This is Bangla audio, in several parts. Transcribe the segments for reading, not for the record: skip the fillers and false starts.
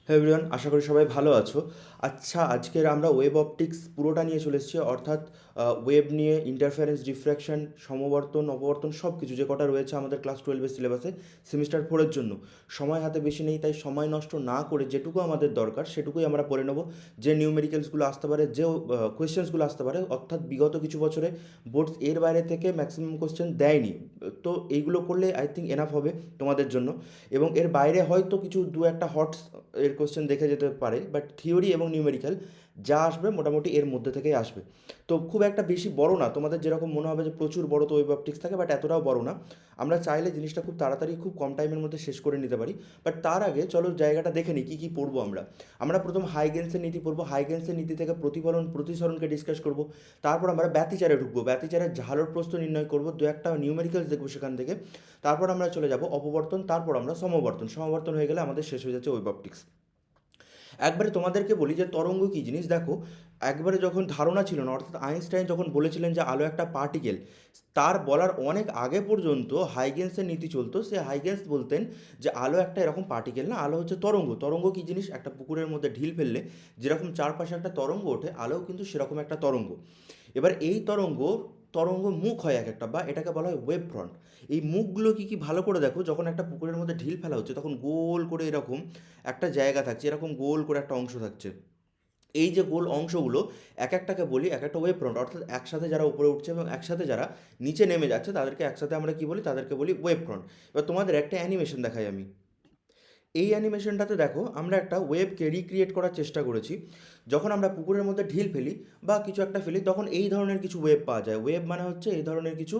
হ্যাঁ এভরিওয়ান, আশা করি সবাই ভালো আছো। আচ্ছা, আজকের আমরা ওয়েব অপটিক্স পুরোটা নিয়ে চলে এসেছি, অর্থাৎ ওয়েব নিয়ে ইন্টারফারেন্স, ডিফ্র্যাকশন, সমবর্তন, অপবর্তন সব কিছু যে কটা রয়েছে আমাদের ক্লাস 12-এর সিলেবাসে সেমিস্টার 4-এর জন্য। সময় হাতে বেশি নেই, তাই সময় নষ্ট না করে যেটুকু আমাদের দরকার সেটুকুই আমরা পড়ে নেব। যে নিউমেরিক্যালসগুলো আসতে পারে, যে কোয়েশ্চেন্সগুলো আসতে পারে, অর্থাৎ বিগত কিছু বছরে বোর্ডস এর বাইরে থেকে ম্যাক্সিমাম কোয়েশ্চেন দেয়নি। তো এইগুলো করলে আই থিঙ্ক এনাফ হবে তোমাদের জন্য। এবং এর বাইরে হয়তো কিছু দু একটা হটস এর কোশ্চেন দেখে যেতে পারে, বাট থিওরি এবং নিউমেরিক্যাল যা আসবে মোটামুটি এর মধ্যে থেকেই আসবে। তো খুব একটা বেশি বড় না, তোমাদের যেরকম মনে হবে যে প্রচুর বড় তো ওয়েব অপটিক্স থাকে, বাট এতটাও বড় না। আমরা চাইলে জিনিসটা খুব তাড়াতাড়ি খুব কম টাইমের মধ্যে শেষ করে নিতে পারি। বাট তার আগে চলো জায়গাটা দেখে নিই কী কী পড়বো আমরা। আমরা প্রথম হাইগেন্সের নীতি পড়বো, হাইগেন্সের নীতি থেকে প্রতিফলন প্রতিসরণকে ডিসকাস করব। তারপর আমরা ব্যতিচারে ঢুকবো, ব্যতিচারের ঝালর প্রস্থ নির্ণয় করব, দু একটা নিউমেরিক্যালস দেখবো সেখান থেকে। তারপর আমরা চলে যাব অপবর্তন, তারপর আমরা সমবর্তন, সমবর্তন হয়ে গেলে আমাদের শেষ হয়ে যাচ্ছে ওয়েব অপটিক্স। একবারে তোমাদেরকে বলি যে তরঙ্গ কী জিনিস, দেখো। একবারে যখন ধারণা ছিল না, অর্থাৎ আইনস্টাইন যখন বলেছিলেন যে আলো একটা পার্টিকেল, তার বলার অনেক আগে পর্যন্ত হাইগেন্সের নীতি চলতো। সে হাইগেন্স বলতেন যে আলো একটা এরকম পার্টিকেল না, আলো হচ্ছে তরঙ্গ। তরঙ্গ কী জিনিস, একটা পুকুরের মধ্যে ঢিল ফেললে যেরকম চারপাশে একটা তরঙ্গ ওঠে, আলোও কিন্তু সেরকম একটা তরঙ্গ। এবার এই তরঙ্গ তরঙ্গ মুখ হয় এক একটা, বা এটাকে বলা হয় ওয়েব ফ্রন্ট। এই মুখগুলো কী কী ভালো করে দেখো, যখন একটা পুকুরের মধ্যে ঢিল ফেলা হচ্ছে তখন গোল করে এরকম একটা জায়গা থাকছে, এরকম গোল করে একটা অংশ থাকছে। এই যে গোল অংশগুলো এক একটাকে বলি এক একটা ওয়েব ফ্রন্ট, অর্থাৎ একসাথে যারা উপরে উঠছে এবং একসাথে যারা নিচে নেমে যাচ্ছে তাদেরকে একসাথে আমরা কি বলি, তাদেরকে বলি ওয়েব ফ্রন্ট। এবার তোমাদের একটা অ্যানিমেশন দেখাই আমি। এই অ্যানিমেশনটাতে দেখো আমরা একটা ওয়েবকে রিক্রিয়েট করার চেষ্টা করেছি। যখন আমরা পুকুরের মধ্যে ঢিল ফেলি বা কিছু একটা ফেলি, তখন এই ধরনের কিছু ওয়েব পাওয়া যায়। ওয়েব মানে হচ্ছে এই ধরনের কিছু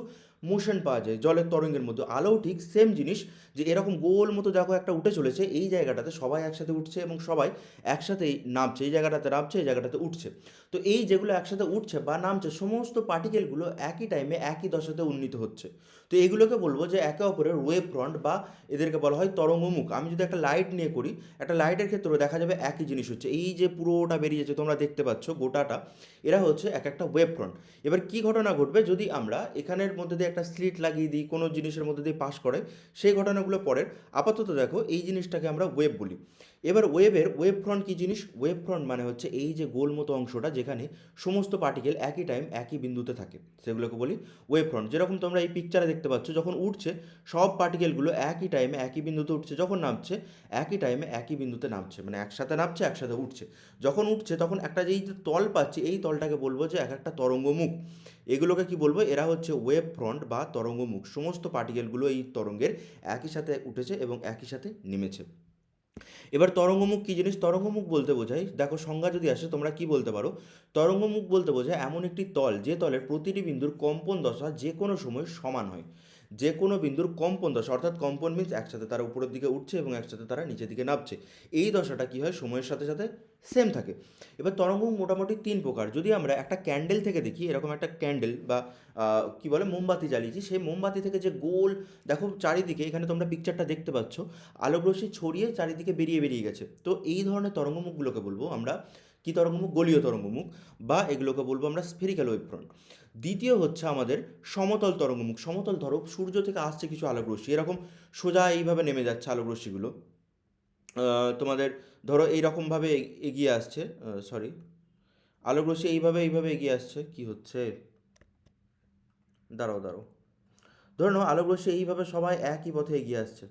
মোশন পাওয়া যায় জলের তরঙ্গের মধ্যে। আলোও ঠিক সেম জিনিস, যে এরকম গোল মতো দেখো একটা উঠে চলেছে, এই জায়গাটাতে সবাই একসাথে উঠছে এবং সবাই একসাথেই নামছে, এই জায়গাটাতে নামছে, এই জায়গাটাতে উঠছে। তো এই যেগুলো একসাথে উঠছে বা নামছে, সমস্ত পার্টিকেলগুলো একই টাইমে একই দশাতে উন্নীত হচ্ছে। তো এগুলোকে বলবো যে একে অপরের ওয়েব ফ্রন্ট, বা এদেরকে বলা হয় তরঙ্গমুখ। আমি যদি একটা লাইট নিয়ে করি, একটা লাইটের ক্ষেত্রেও দেখা যাবে একই জিনিস হচ্ছে, এই যে পুরোটা বেরিয়ে যাচ্ছে তোমরা দেখতে পাচ্ছ গোটাটা, এরা হচ্ছে এক একটা ওয়েব ফ্রন্ট। এবার কি ঘটনা ঘটবে যদি আমরা এখানের মধ্যে দিয়ে একটা স্লিট লাগিয়ে দিই, কোনো জিনিসের মধ্যে দিয়ে পাস করে, সেই ঘটনাগুলো পরের। আপাতত দেখো এই জিনিসটাকে আমরা ওয়েব বলি। এবার ওয়েবের ওয়েব ফ্রন্ট কী জিনিস, ওয়েব ফ্রন্ট মানে হচ্ছে এই যে গোল মতো অংশটা যেখানে সমস্ত পার্টিকেল একই টাইম একই বিন্দুতে থাকে, সেগুলোকে বলি ওয়েব ফ্রন্ট। যেরকম তোমরা এই পিকচারে দেখতে পাচ্ছ, যখন উঠছে সব পার্টিকেলগুলো একই টাইমে একই বিন্দুতে উঠছে, যখন নামছে একই টাইমে একই বিন্দুতে নামছে, মানে একসাথে নামছে একসাথে উঠছে। যখন উঠছে তখন একটা যেই যে তল পাচ্ছে, এই তলটাকে বলবো যে এক একটা তরঙ্গমুখ। এগুলোকে কি বলবো, এরা হচ্ছে ওয়েব ফ্রন্ট বা তরঙ্গমুখ। সমস্ত পার্টিকেলগুলো এই তরঙ্গের একই সাথে উঠেছে এবং একই সাথে নেমেছে। এবার তরঙ্গমুখ কী জিনিস, তরঙ্গমুখ বলতে বোঝায়, দেখো সংজ্ঞা যদি আসে তোমরা কি বলতে পারো, তরঙ্গমুখ বলতে বোঝায় এমন একটি তল যে তলের প্রতিটি বিন্দুর কম্পন দশা যে কোনো সময় সমান হয়। যে কোনো বিন্দুর কম্পন দশা, অর্থাৎ কম্পন মিন্স একসাথে তারা উপরের দিকে উঠছে এবং একসাথে তারা নিচের দিকে নামছে, এই দশাটা কী হয়, সময়ের সাথে সাথে সেম থাকে। এবার তরঙ্গমুখ মোটামুটি তিন প্রকার। যদি আমরা একটা ক্যান্ডেল থেকে দেখি, এরকম একটা ক্যান্ডেল বা কী বলে মোমবাতি জ্বালিয়েছি, সেই মোমবাতি থেকে যে গোল, দেখো চারিদিকে এখানে তোমরা পিকচারটা দেখতে পাচ্ছ, আলোকরশ্মি ছড়িয়ে চারিদিকে বেরিয়ে বেরিয়ে গেছে। তো এই ধরনের তরঙ্গমুখগুলোকে বলবো আমরা কী তরঙ্গমুখ, গলীয় তরঙ্গমুখ, বা এগুলোকে বলবো আমরা স্ফেরিক্যাল ওয়েভফ্রন্ট। দ্বিতীয় হচ্ছে আমাদের সমতল তরঙ্গমুখ। সমতল, ধরো সূর্য থেকে আসছে কিছু আলোকরশ্মি, এরকম সোজা এইভাবে নেমে যাচ্ছে আলোকরশ্মিগুলো, তোমাদের ধরো এইরকমভাবে এগিয়ে আসছে, সরি, আলোকরশ্মি এইভাবে এইভাবে এগিয়ে আসছে, কি হচ্ছে, দাঁড়াও দাঁড়াও, ধরে নাও আলোকরশ্মি এইভাবে সবাই একই পথে এগিয়ে আসছে।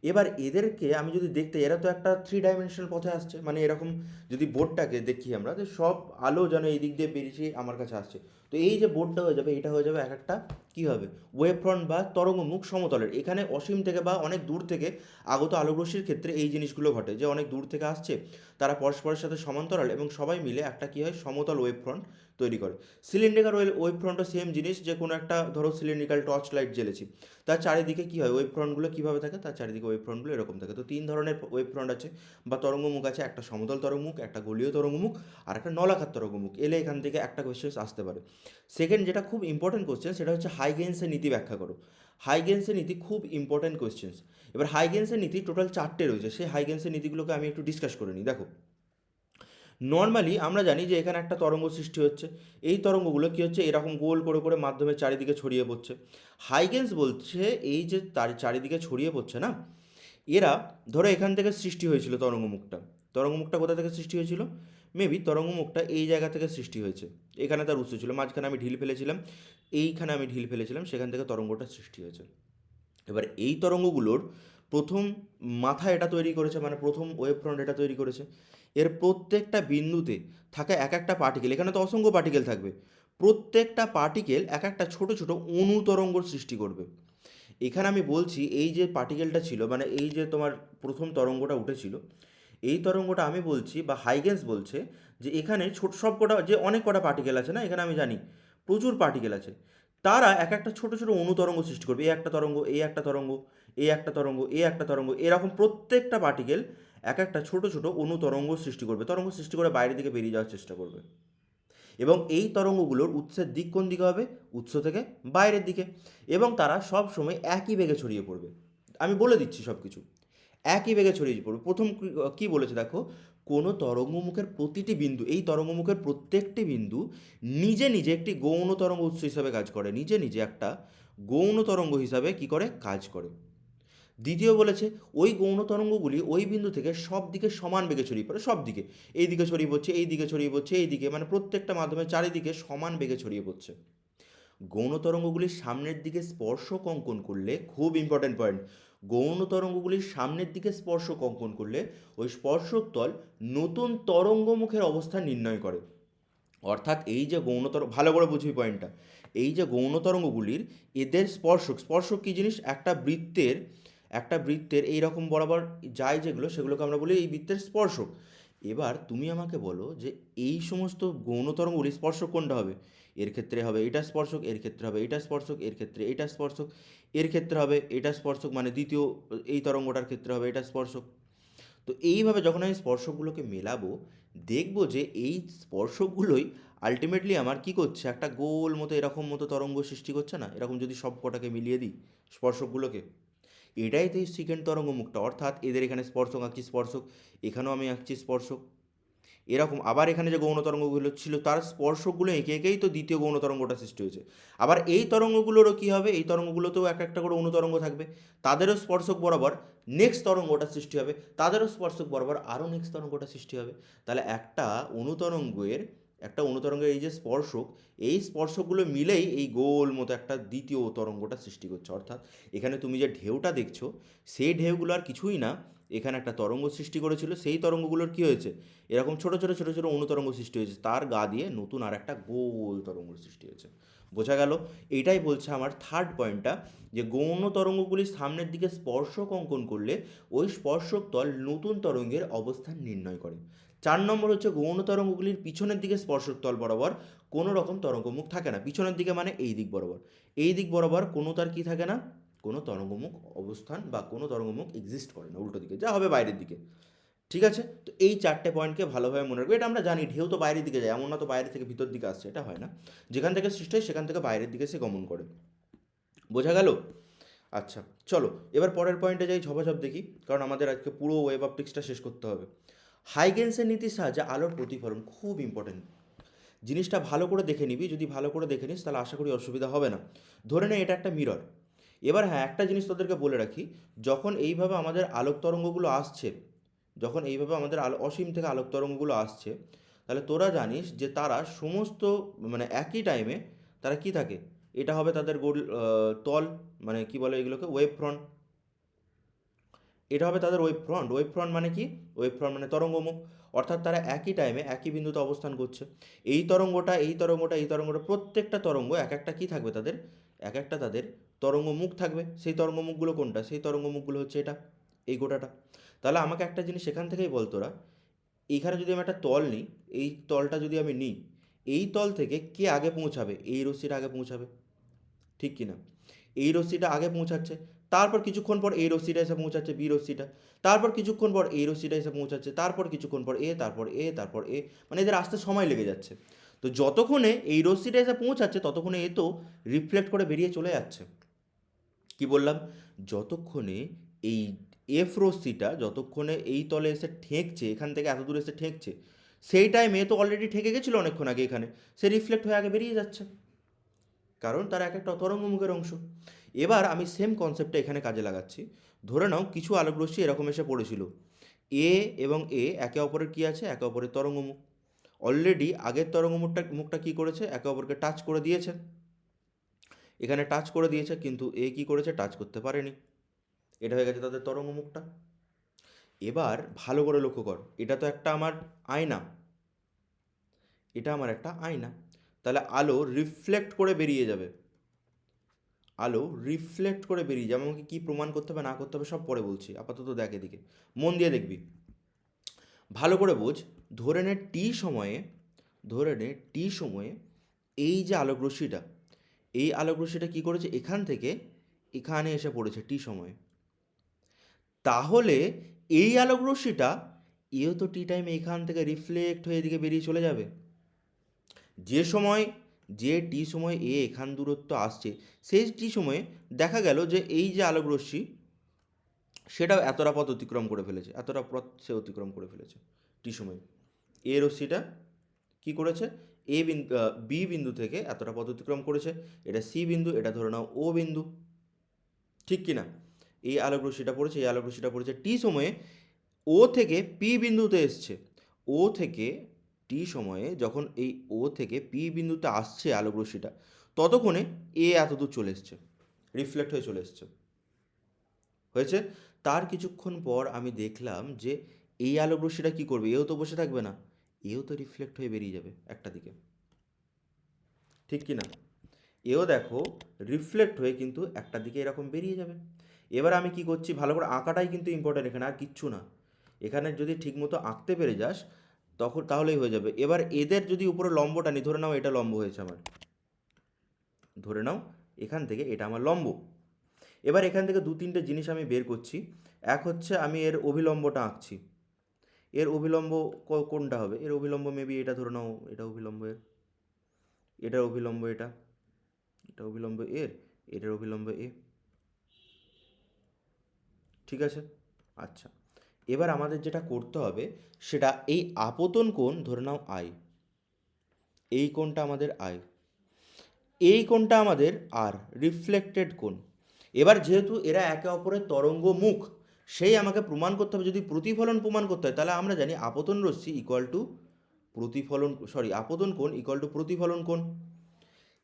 এবার এদেরকে আমি যদি দেখতে, এরা তো একটা 3 ডাইমেনশনাল পথে আসছে, মানে এরকম যদি বোর্ডটাকে দেখি আমরা, যে সব আলো যেন এই দিক দিয়ে বেরিয়েছে আমার কাছে আসছে। তো এই যে বোর্ডটা হয়ে যাবে, এটা হয়ে যাবে এক একটা কী হবে, ওয়েভ ফ্রন্ট বা তরঙ্গমুখ সমতলের। এখানে অসীম থেকে বা অনেক দূর থেকে আগত আলোকরশ্মির ক্ষেত্রে এই জিনিসগুলো ঘটে, যে অনেক দূর থেকে আসছে, তারা পরস্পরের সাথে সমান্তরাল এবং সবাই মিলে একটা কী হয়, সমতল ওয়েভ ফ্রন্ট তৈরি করে। সিলিন্ড্রিক্যাল ওয়েভ ফ্রন্টও সেম জিনিস, যে কোনো একটা ধরো সিলিন্ড্রিক্যাল টর্চ লাইট জ্বেলেছি, তার চারিদিকে কী হয়, ওয়েব ফ্রন্টগুলো কীভাবে থাকে, তার চারিদিকে ওয়েব ফ্রন্টগুলো এরকম থাকে। তো তিন ধরনের ওয়েব ফ্রন্ট আছে বা তরঙ্গমুখ আছে, একটা সমতল তরঙ্গমুখ, একটা গলীয় তরঙ্গমুখ, আর একটা নলাকার তরঙ্গমুখ। এলে এখান থেকে একটা কোয়েশ্চেন আসতে পারে। সেকেন্ড যেটা খুব ইম্পর্টেন্ট কোয়েশ্চেন, সেটা হচ্ছে হাইগেন্সের নীতি ব্যাখ্যা করো। হাইগেন্সের নীতি খুব ইম্পর্টেন্ট কোয়েশ্চেন্স। এবার হাইগেন্সের নীতি টোটাল 4টে রয়েছে, সেই হাইগেন্সের নীতিগুলোকে আমি একটু ডিসকাস করে নিই। দেখো, নর্মালি আমরা জানি যে এখানে একটা তরঙ্গ সৃষ্টি হচ্ছে, এই তরঙ্গগুলো কী হচ্ছে, এরকম গোল করে করে মাধ্যমে চারিদিকে ছড়িয়ে পড়ছে। হাইগেন্স বলছে এই যে তার চারিদিকে ছড়িয়ে পড়ছে না, এরা ধরো এখান থেকে সৃষ্টি হয়েছিল তরঙ্গমুখটা। তরঙ্গমুখটা কোথা থেকে সৃষ্টি হয়েছিল? মেবি তরঙ্গমুখটা এই জায়গা থেকে সৃষ্টি হয়েছে। এখানে তার উৎস ছিল, মাঝখানে আমি ঢিল ফেলেছিলাম, এইখানে আমি ঢিল ফেলেছিলাম, সেখান থেকে তরঙ্গটা সৃষ্টি হয়েছে। এবার এই তরঙ্গগুলোর প্রথম মাথা এটা তৈরি করেছে, মানে প্রথম ওয়েভ ফ্রন্ট এটা তৈরি করেছে। এর প্রত্যেকটা বিন্দুতে থাকে এক একটা পার্টিকেল, এখানে তো অসংখ্য পার্টিকেল থাকবে, প্রত্যেকটা পার্টিকেল এক একটা ছোট ছোট অনুতরঙ্গর সৃষ্টি করবে। এখানে আমি বলছি এই যে পার্টিকেলটা ছিল, মানে এই যে তোমার প্রথম তরঙ্গটা উঠেছিল, এই তরঙ্গটা আমি বলছি বা হাইগেন্স বলছে যে এখানে ছোট সব কটা যে অনেক কটা পার্টিকেল আছে না, এখানে আমি জানি প্রচুর পার্টিকেল আছে, তারা এক একটা ছোট ছোট অনুতরঙ্গ সৃষ্টি করবে। এই একটা তরঙ্গ, এই একটা তরঙ্গ, এই একটা তরঙ্গ, এই একটা তরঙ্গ, এরকম প্রত্যেকটা পার্টিকেল এক একটা ছোট ছোট অনুতরঙ্গ সৃষ্টি করবে। তরঙ্গ সৃষ্টি করে বাইরের দিকে বেরিয়ে যাওয়ার চেষ্টা করবে। এবং এই তরঙ্গগুলোর উৎসের দিক কোন দিকে হবে? উৎস থেকে বাইরের দিকে। এবং তারা সব সময় একই বেগে ছড়িয়ে পড়বে। আমি বলে দিচ্ছি সব কিছু একই বেগে ছড়িয়ে পড়বে। প্রথম কি বলেছে দেখো, কোনো তরঙ্গমুখের প্রতিটি বিন্দু, এই তরঙ্গমুখের প্রত্যেকটি বিন্দু নিজে নিজে একটি গৌণ তরঙ্গ উৎস হিসাবে কাজ করে, নিজে নিজে একটা গৌণ তরঙ্গ হিসাবে কি করে কাজ করে। দ্বিতীয় বলেছে ওই গৌণ তরঙ্গগুলি ওই বিন্দু থেকে সব দিকে সমান বেগে ছড়িয়ে পড়ে, সব দিকে, এই দিকে ছড়িয়ে পড়ছে, এই দিকে ছড়িয়ে পড়ছে, এই দিকে, মানে প্রত্যেকটা মাধ্যমে চারিদিকে সমান বেগে ছড়িয়ে পড়ছে। গৌণ তরঙ্গগুলির সামনের দিকে স্পর্শক অঙ্কন করলে, খুব ইম্পর্ট্যান্ট পয়েন্ট, গৌণ তরঙ্গগুলির সামনের দিকে স্পর্শক অঙ্কন করলে ওই স্পর্শক তল নতুন তরঙ্গমুখের অবস্থান নির্ণয় করে। অর্থাৎ এই যে গৌণ তরঙ্গ, ভালো করে বুঝবি পয়েন্টটা, এই যে গৌণ তরঙ্গগুলির এদের স্পর্শক, স্পর্শক কী জিনিস? একটা বৃত্তের এই রকম বরাবর যায় যেগুলো, সেগুলোকে আমরা বলি এই বৃত্তের স্পর্শক। এবার তুমি আমাকে বলো যে এই সমস্ত গৌণ তরঙ্গগুলি স্পর্শক কোনটা হবে? এর ক্ষেত্রে হবে এটা স্পর্শক, এর ক্ষেত্রে হবে এটা স্পর্শক, এর ক্ষেত্রে এটা স্পর্শক, এর ক্ষেত্রে হবে এটা স্পর্শক, মানে দ্বিতীয় এই তরঙ্গটার ক্ষেত্রে হবে এটা স্পর্শক। তো এইভাবে যখন আমি স্পর্শকগুলোকে মেলাবো, দেখবো যে এই স্পর্শকগুলোই আলটিমেটলি আমার কি করছে, একটা গোল মতো এরকম মতো তরঙ্গ সৃষ্টি করছে না, এরকম যদি সব কটাকে মিলিয়ে দিই স্পর্শকগুলোকে। এটাই তো এই সেকেন্ড তরঙ্গ মুখটা, অর্থাৎ এদের এখানে স্পর্শক আঁকছি, স্পর্শক এখানেও আমি আঁকছি স্পর্শক, এরকম আবার এখানে যে গৌণ তরঙ্গগুলো ছিল তার স্পর্শকগুলো এঁকে এঁকেই তো দ্বিতীয় গৌণ তরঙ্গটা সৃষ্টি হয়েছে। আবার এই তরঙ্গগুলোরও কী হবে, এই তরঙ্গগুলোতেও এক একটা করে অনুতরঙ্গ থাকবে, তাদেরও স্পর্শক বরাবর নেক্সট তরঙ্গটা সৃষ্টি হবে, তাদেরও স্পর্শক বরাবর আরও নেক্সট তরঙ্গটা সৃষ্টি হবে। তাহলে একটা অনুতরঙ্গের এই যে স্পর্শক, এই স্পর্শকগুলো মিলেই এই গোল মতো একটা দ্বিতীয় তরঙ্গটা সৃষ্টি করছে। অর্থাৎ এখানে তুমি যে ঢেউটা দেখছো, সেই ঢেউগুলো আর কিছুই না, এখানে একটা তরঙ্গ সৃষ্টি করেছিল, সেই তরঙ্গগুলোর কী হয়েছে, এরকম ছোটো ছোটো ছোটো ছোটো অনুতরঙ্গ সৃষ্টি হয়েছে, তার গা দিয়ে নতুন আর একটা গোল তরঙ্গ সৃষ্টি হয়েছে। বোঝা গেল? এইটাই বলছে আমার থার্ড পয়েন্টটা, যে গৌণ তরঙ্গগুলির সামনের দিকে স্পর্শক অঙ্কন করলে ওই স্পর্শক তল নতুন তরঙ্গের অবস্থান নির্ণয় করে। 4 নম্বর হচ্ছে গৌণ তরঙ্গগুলির পিছনের দিকে স্পর্শক তল বরাবর কোনো রকম তরঙ্গমুখ থাকে না। পিছনের দিকে মানে এই দিক বরাবর, এই দিক বরাবর কোনো তার কী থাকে না, কোনো তরঙ্গমুখ অবস্থান বা কোনো তরঙ্গমুখ এক্সিস্ট করে না, উল্টো দিকে যা হবে বাইরের দিকে। ঠিক আছে, তো এই 4টে পয়েন্টকে ভালোভাবে মনে রাখবে। এটা আমরা জানি ঢেউ তো বাইরের দিকে যায়, এমন না তো বাইরে থেকে ভিতর দিকে আসছে, এটা হয় না। যেখান থেকে সৃষ্টি হয় সেখান থেকে বাইরের দিকে সে গমন করে। বোঝা গেল? আচ্ছা, চলো এবার পরের পয়েন্টে যাই, ঝপাঝপ দেখি, কারণ আমাদের আজকে পুরো ওয়েভ অপটিক্সটা শেষ করতে হবে। হাইগেন্সের নীতির সাহায্যে আলোর প্রতিফলন, খুব ইম্পর্টেন্ট জিনিসটা, ভালো করে দেখে নিবি। যদি ভালো করে দেখে নিস তাহলে আশা করি অসুবিধা হবে না। ধরে নে এটা একটা মিরর। এবার হ্যাঁ, একটা জিনিস তোদেরকে বলে রাখি, যখন এইভাবে আমাদের আলোক তরঙ্গগুলো আসছে, যখন এইভাবে আমাদের অসীম থেকে আলোক তরঙ্গগুলো আসছে, তাহলে তোরা জানিস যে তারা সমস্ত, মানে একই টাইমে তারা কি থাকে, এটা হবে তাদের গোল তল, মানে কি বলে এগুলোকে, ওয়েভ ফ্রন্ট। এটা হবে তাদের ওয়েভ ফ্রন্ট। ওয়েভ ফ্রন্ট মানে কি? ওয়েভ ফ্রন্ট মানে তরঙ্গমুখ। অর্থাৎ তারা একই টাইমে একই বিন্দুতে অবস্থান করছে। এই তরঙ্গটা, এই তরঙ্গটা, এই তরঙ্গটা, প্রত্যেকটা তরঙ্গ এক একটা কী থাকবে তাদের, এক একটা তাদের তরঙ্গমুখ থাকবে। সেই তরঙ্গমুখগুলো কোনটা? সেই তরঙ্গমুখগুলো হচ্ছে এটা, এই গোটাটা। তাহলে আমাকে একটা জিনিস এখান থেকেই বল তোরা, এইখানে যদি আমি একটা তল নিই, এই তলটা যদি আমি নিই, এই তল থেকে কে আগে পৌঁছাবে? এই রশ্মিটা আগে পৌঁছাবে, ঠিক কি না? এই রশ্মিটা আগে পৌঁছাচ্ছে, তারপর কিছুক্ষণ পর এই রশ্মিটা এসে পৌঁছাচ্ছে, বি রশ্মিটা, তারপর কিছুক্ষণ পর এই রশ্মিটা এসে পৌঁছাচ্ছে, তারপর কিছুক্ষণ পর এ, তারপর এ, তারপর এ, মানে এদের আসতে সময় লেগে যাচ্ছে। তো যতক্ষণে এই রশ্মিটা এসে পৌঁছাচ্ছে ততক্ষণে এ তো রিফ্লেক্ট করে বেরিয়ে চলে যাচ্ছে। কি বললাম? যতক্ষণে এই এফ রশ্মিটা যতক্ষণে এই তলে এসে ঠেকছে, এখান থেকে এত দূরে এসে ঠেকছে, সেই টাইমে তো অলরেডি ঠেকে গেছিলো অনেকক্ষণ আগে, এখানে সে রিফ্লেক্ট হয়ে আগে বেরিয়ে যাচ্ছে, কারণ তার এক একটা তরঙ্গমুখের অংশ। এবার আমি সেম কনসেপ্টটা এখানে কাজে লাগাচ্ছি। ধরে নাও কিছু আলোকরশ্মি এরকম এসে পড়েছিল, এ এবং এ একে অপরের কী আছে, একে অপরের তরঙ্গমুখ। অলরেডি আগের তরঙ্গমুখটা কী করেছে, একে অপরকে টাচ করে দিয়েছে, এখানে টাচ করে দিয়েছে, কিন্তু এ কী করেছে, টাচ করতে পারেনি। এটা হয়ে গেছে তাদের তরঙ্গমুখটা। এবার ভালো করে লক্ষ্য কর, এটা তো একটা আমার আয়না, এটা আমার একটা আয়না, তাহলে আলো রিফ্লেক্ট করে বেরিয়ে যাবে, আলো রিফ্লেক্ট করে বেরিয়ে যাবে। আমাকে কী প্রমাণ করতে হবে না করতে হবে সব পরে বলছি, আপাতত দেখ এদিকে, মন দিয়ে দেখবি, ভালো করে বোঝ। ধরে নে টি সময়ে, ধরে নে টি সময়ে এই যে আলোকরশ্মিটা, এই আলোকরশ্মিটা কী করেছে, এখান থেকে এখানে এসে পড়েছে টি সময়ে। তাহলে এই আলোকরশ্মিটা এও তো টি টাইমে এখান থেকে রিফ্লেক্ট হয়ে এদিকে বেরিয়ে চলে যাবে। যে সময়, যে টি সময় এ এখান দূরত্ব আসছে, সেই টি সময়ে দেখা গেল যে এই যে আলোকরশ্মি সেটাও এতটা পথ অতিক্রম করে ফেলেছে, এতটা পথ সে অতিক্রম করে ফেলেছে টি সময়ে। এ রশ্মিটা কী করেছে, বি বিন্দু থেকে এতটা পথ অতিক্রম করেছে, এটা সি বিন্দু, এটা ধরে নাও ও বিন্দু, ঠিক কি না? এই আলোকরশ্মিটা পড়েছে, এই আলোকরশ্মিটা পড়েছে টি সময়ে ও থেকে পি বিন্দুতে এসছে। ও থেকে টি সময়ে যখন এই ও থেকে পি বিন্দুতে আসছে আলোকরশ্মিটা, ততক্ষণে এ এত দূর চলে এসছে, রিফ্লেক্ট হয়ে চলে এসছে, হয়েছে। তার কিছুক্ষণ পর আমি দেখলাম যে এই আলোকরশ্মিটা কী করবে, এও তো বসে থাকবে না, এও তো রিফ্লেক্ট হয়ে বেরিয়ে যাবে একটা দিকে, ঠিক কি না? এও দেখো রিফ্লেক্ট হয়ে কিন্তু একটা দিকে এরকম বেরিয়ে যাবে। এবার আমি কি করছি, ভালো করে আঁকাটাই কিন্তু ইম্পর্টেন্ট এখানে, আর কিচ্ছু না। এখানে যদি ঠিকমতো আঁকতে পেরে যাস তখন তাহলেই হয়ে যাবে। এবার এদের যদি উপরে লম্বটা নিই, ধরে নাও এটা লম্ব হয়েছে আমার, ধরে নাও এখান থেকে এটা আমার লম্ব। এবার এখান থেকে দু তিনটে জিনিস আমি বের করছি। এক হচ্ছে আমি এর অভিলম্বটা আঁকছি, এর অভিলম্ব কোনটা হবে, এর অভিলম্ব মেবি এটা, ধরে নাও এটা অভিলম্ব এর, এটার অভিলম্ব এটা, এটা অভিলম্ব এর, এটার অভিলম্ব এ, ঠিক আছে। আচ্ছা, এবার আমাদের যেটা করতে হবে সেটা এই আপতন কোণ ধরে নাও আই, এই কোণটা আমাদের আই, এই কোণটা আমাদের আর, রিফ্লেক্টেড কোণ। এবার যেহেতু এরা একে অপরের তরঙ্গ মুখ, সেই আমাকে প্রমাণ করতে হবে, যদি প্রতিফলন প্রমাণ করতে হয় তাহলে আমরা জানি আপতন রশ্মি ইকুয়াল টু প্রতিফলন, আপতন কোণ ইকুয়াল টু প্রতিফলন কোণ।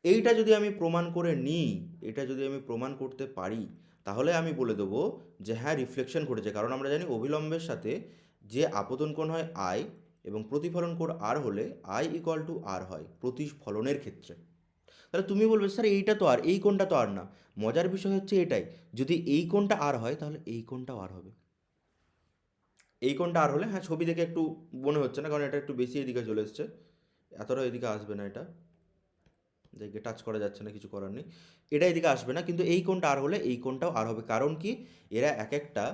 এইটা যদি আমি প্রমাণ করে নিই, এটা যদি আমি প্রমাণ করতে পারি, তাহলে আমি বলে দেবো যে হ্যাঁ রিফ্লেকশন ঘটেছে। কারণ আমরা জানি অভিলম্বের সাথে যে আপতন কোণ হয় আই এবং প্রতিফলন কোণ আর হলে আই ইকুয়াল টু আর হয় প্রতিফলনের ক্ষেত্রে। তাহলে তুমি বলবে স্যার এইটা তো আর, এই কোণটা তো আর না। মজার বিষয় হচ্ছে এটাই, যদি এই কোণটা আর হয় তাহলে এই কোণটাও আর হবে। এই কোণটা আর হলে, হ্যাঁ ছবি দেখে একটু মনে হচ্ছে না, কারণ এটা একটু বেশি এদিকে চলে এসছে, এতটা এদিকে আসবে না, এটা দেখে টাচ করা যাচ্ছে না, কিছু করার নেই, এটা এদিকে আসবে না, কিন্তু এই কোণটা আর হলে এই কোণটাও আর হবে। কারণ কি, এরা এক একটা,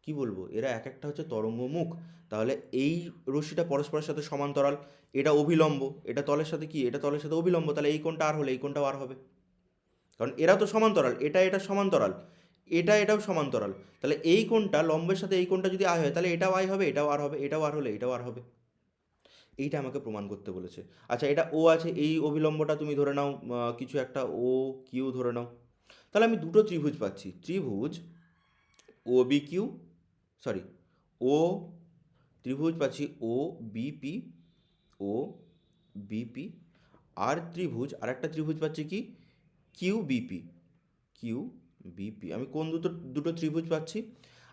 কি বলবো, এরা এক একটা হচ্ছে তরঙ্গ মুখ। তাহলে এই রশ্মিটা পরস্পরের সাথে সমান্তরাল, এটা অভিলম্ব, এটা তলের সাথে কি, এটা তলের সাথে অভিলম্ব, তাহলে এই কোণটা আর হলে এই কোণটাও আর হবে। কারণ এরা তো সমান্তরাল, এটা সমান্তরাল, এটাও সমান্তরাল, তাহলে এই কোণটা লম্বের সাথে এই কোণটা যদি আয় হয় তাহলে এটাও আয় হবে, এটাও আর হবে, এটাও আর হলে এটাও আর হবে। এইটা আমাকে প্রমাণ করতে বলেছে। আচ্ছা, এটা ও আছে, এই অভিলম্বটা তুমি ধরে নাও কিছু একটা ও কিউ ধরে নাও, তাহলে আমি দুটো ত্রিভুজ পাচ্ছি, ত্রিভুজ ও বি কিউ, সরি ও, ত্রিভুজ পাচ্ছি ও বিপি, ও বিপি, আর ত্রিভুজ, আরেকটা ত্রিভুজ পাচ্ছি কি, কিউ বিপি, কিউ বিপি। আমি কোন দুটো দুটো ত্রিভুজ পাচ্ছি,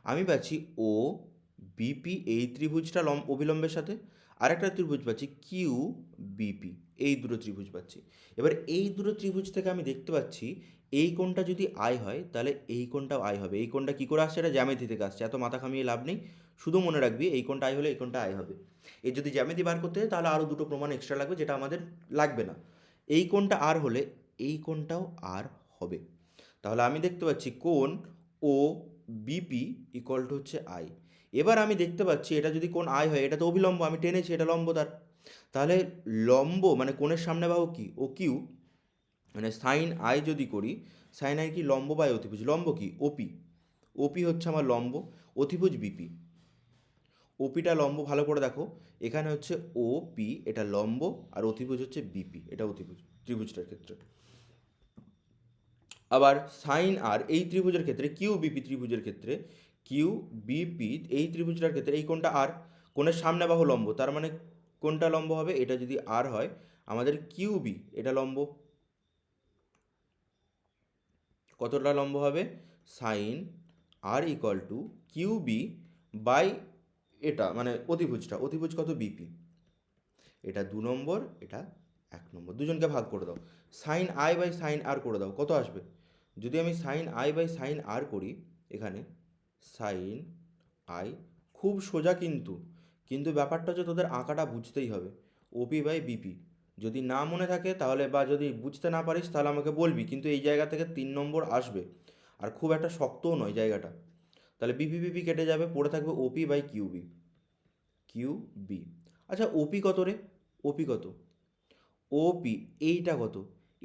আমি পাচ্ছি ও বিপি এই ত্রিভুজটা অভিলম্বের সাথে, আরেকটা ত্রিভুজ পাচ্ছি কিউ বিপি, এই দুটো ত্রিভুজ পাচ্ছি। এবার এই দুটো ত্রিভুজ থেকে আমি দেখতে পাচ্ছি এই কোণটা যদি আই হয় তাহলে এই কোণটাও আই হবে। এই কোণটা কী করে আসছে, এটা জ্যামিতি থেকে আসছে, এত মাথা খামিয়ে লাভ নেই, শুধু মনে রাখবি এই কোণটা আই হলে এই কোণটা আই হবে। এই যদি জ্যামিতি বার করতে হয় তাহলে আরও দুটো প্রমাণ এক্সট্রা লাগবে, যেটা আমাদের লাগবে না। এই কোণটা আর হলে এই কোণটাও আর হবে। তাহলে আমি দেখতে পাচ্ছি কোণ ও বিপি ইকুয়াল টু হচ্ছে আই। এবার আমি দেখতে পাচ্ছি এটা যদি কোণ আই হয়, এটা তো অভিলম্ব, আমি টেনেছি, এটা লম্ব তার, তাহলে লম্ব মানে কোণের সামনে বাহু কি, ও কিউ, মানে সাইন আই যদি করি, সাইন আই কি, লম্ব বাই অতিভুজ, লম্ব কি ওপি, ওপি হচ্ছে আমার লম্ব, অতিভুজ বিপি, ওপিটা লম্ব, ভালো করে দেখো এখানে হচ্ছে ও পি, এটা লম্ব, আর অতিভুজ হচ্ছে বিপি, এটা অতিভুজ ত্রিভুজটার ক্ষেত্রে। আবার সাইন আর এই ত্রিভুজের ক্ষেত্রে কিউ বিপি ত্রিভুজের ক্ষেত্রে কিউ বিপি এই ত্রিভুজটার ক্ষেত্রে এই কোণটা আর, কোণের সামনে বাহু লম্ব, তার মানে কোনটা লম্ব হবে, এটা যদি আর হয় আমাদের কিউ বি এটা লম্ব, কতটা লম্ব হবে, sine R equal to Q B by এটা মানে অতিভুজটা, অতিভুজ কত বিপি, এটা 2 নম্বর, এটা 1 নম্বর, দুজনকে ভাগ করে দাও, সাইন আই বাই সাইন আর করে দাও, কত আসবে, যদি আমি সাইন আই বাই সাইন আর করি এখানে সাইন আই, খুব সোজা কিন্তু, কিন্তু ব্যাপারটা হচ্ছে তোদের আঁকাটা বুঝতেই হবে, ওপি বাই বিপি, যদি না মনে থাকে তাহলে বা যদি বুঝতে না পারিস তাহলে আমাকে বলবি, কিন্তু এই জায়গা থেকে 3 নম্বর আসবে, আর খুব একটা শক্তও নয় জায়গাটা, তাহলে বিপি বিপি কেটে যাবে, পড়ে থাকবে OP by Q B, Q B. আচ্ছা ওপি কত রে, ওপি কত, ওপি এইটা কত,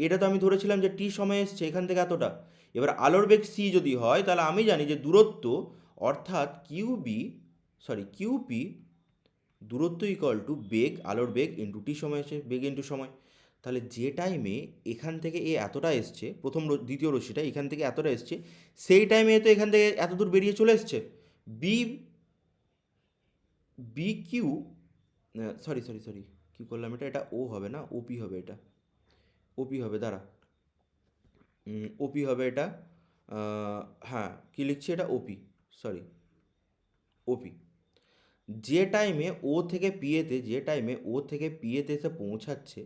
এটা তো আমি ধরেছিলাম যে টি সময় এসছে এখান থেকে এতটা, এবার আলোর বেগ সি যদি হয় তাহলে আমি জানি যে দূরত্ব অর্থাৎ কিউবি সরি কিউপি দূরত্ব ইকুয়াল টু বেগ, আলোর বেগ ইন্টু টি সময় এসে বেগ ইন্টু সময়, তাহলে যে টাইমে এখান থেকে এ এতটা এসছে, দ্বিতীয় রশ্মিটা এখান থেকে এতটা এসছে, সেই টাইমে তো এখান থেকে এত দূর বেরিয়ে চলে এসছে, B B Q sorry sorry sorry কী করলাম এটা, এটা ও হবে না, ওপি হবে, এটা ওপি হবে, দাঁড়া, ওপি হবে এটা, হ্যাঁ কী লিখছি এটা ওপি, সরি ওপি, যে টাইমে ও থেকে পিএতে, যে টাইমে ও থেকে পিএতে এসে পৌঁছাচ্ছে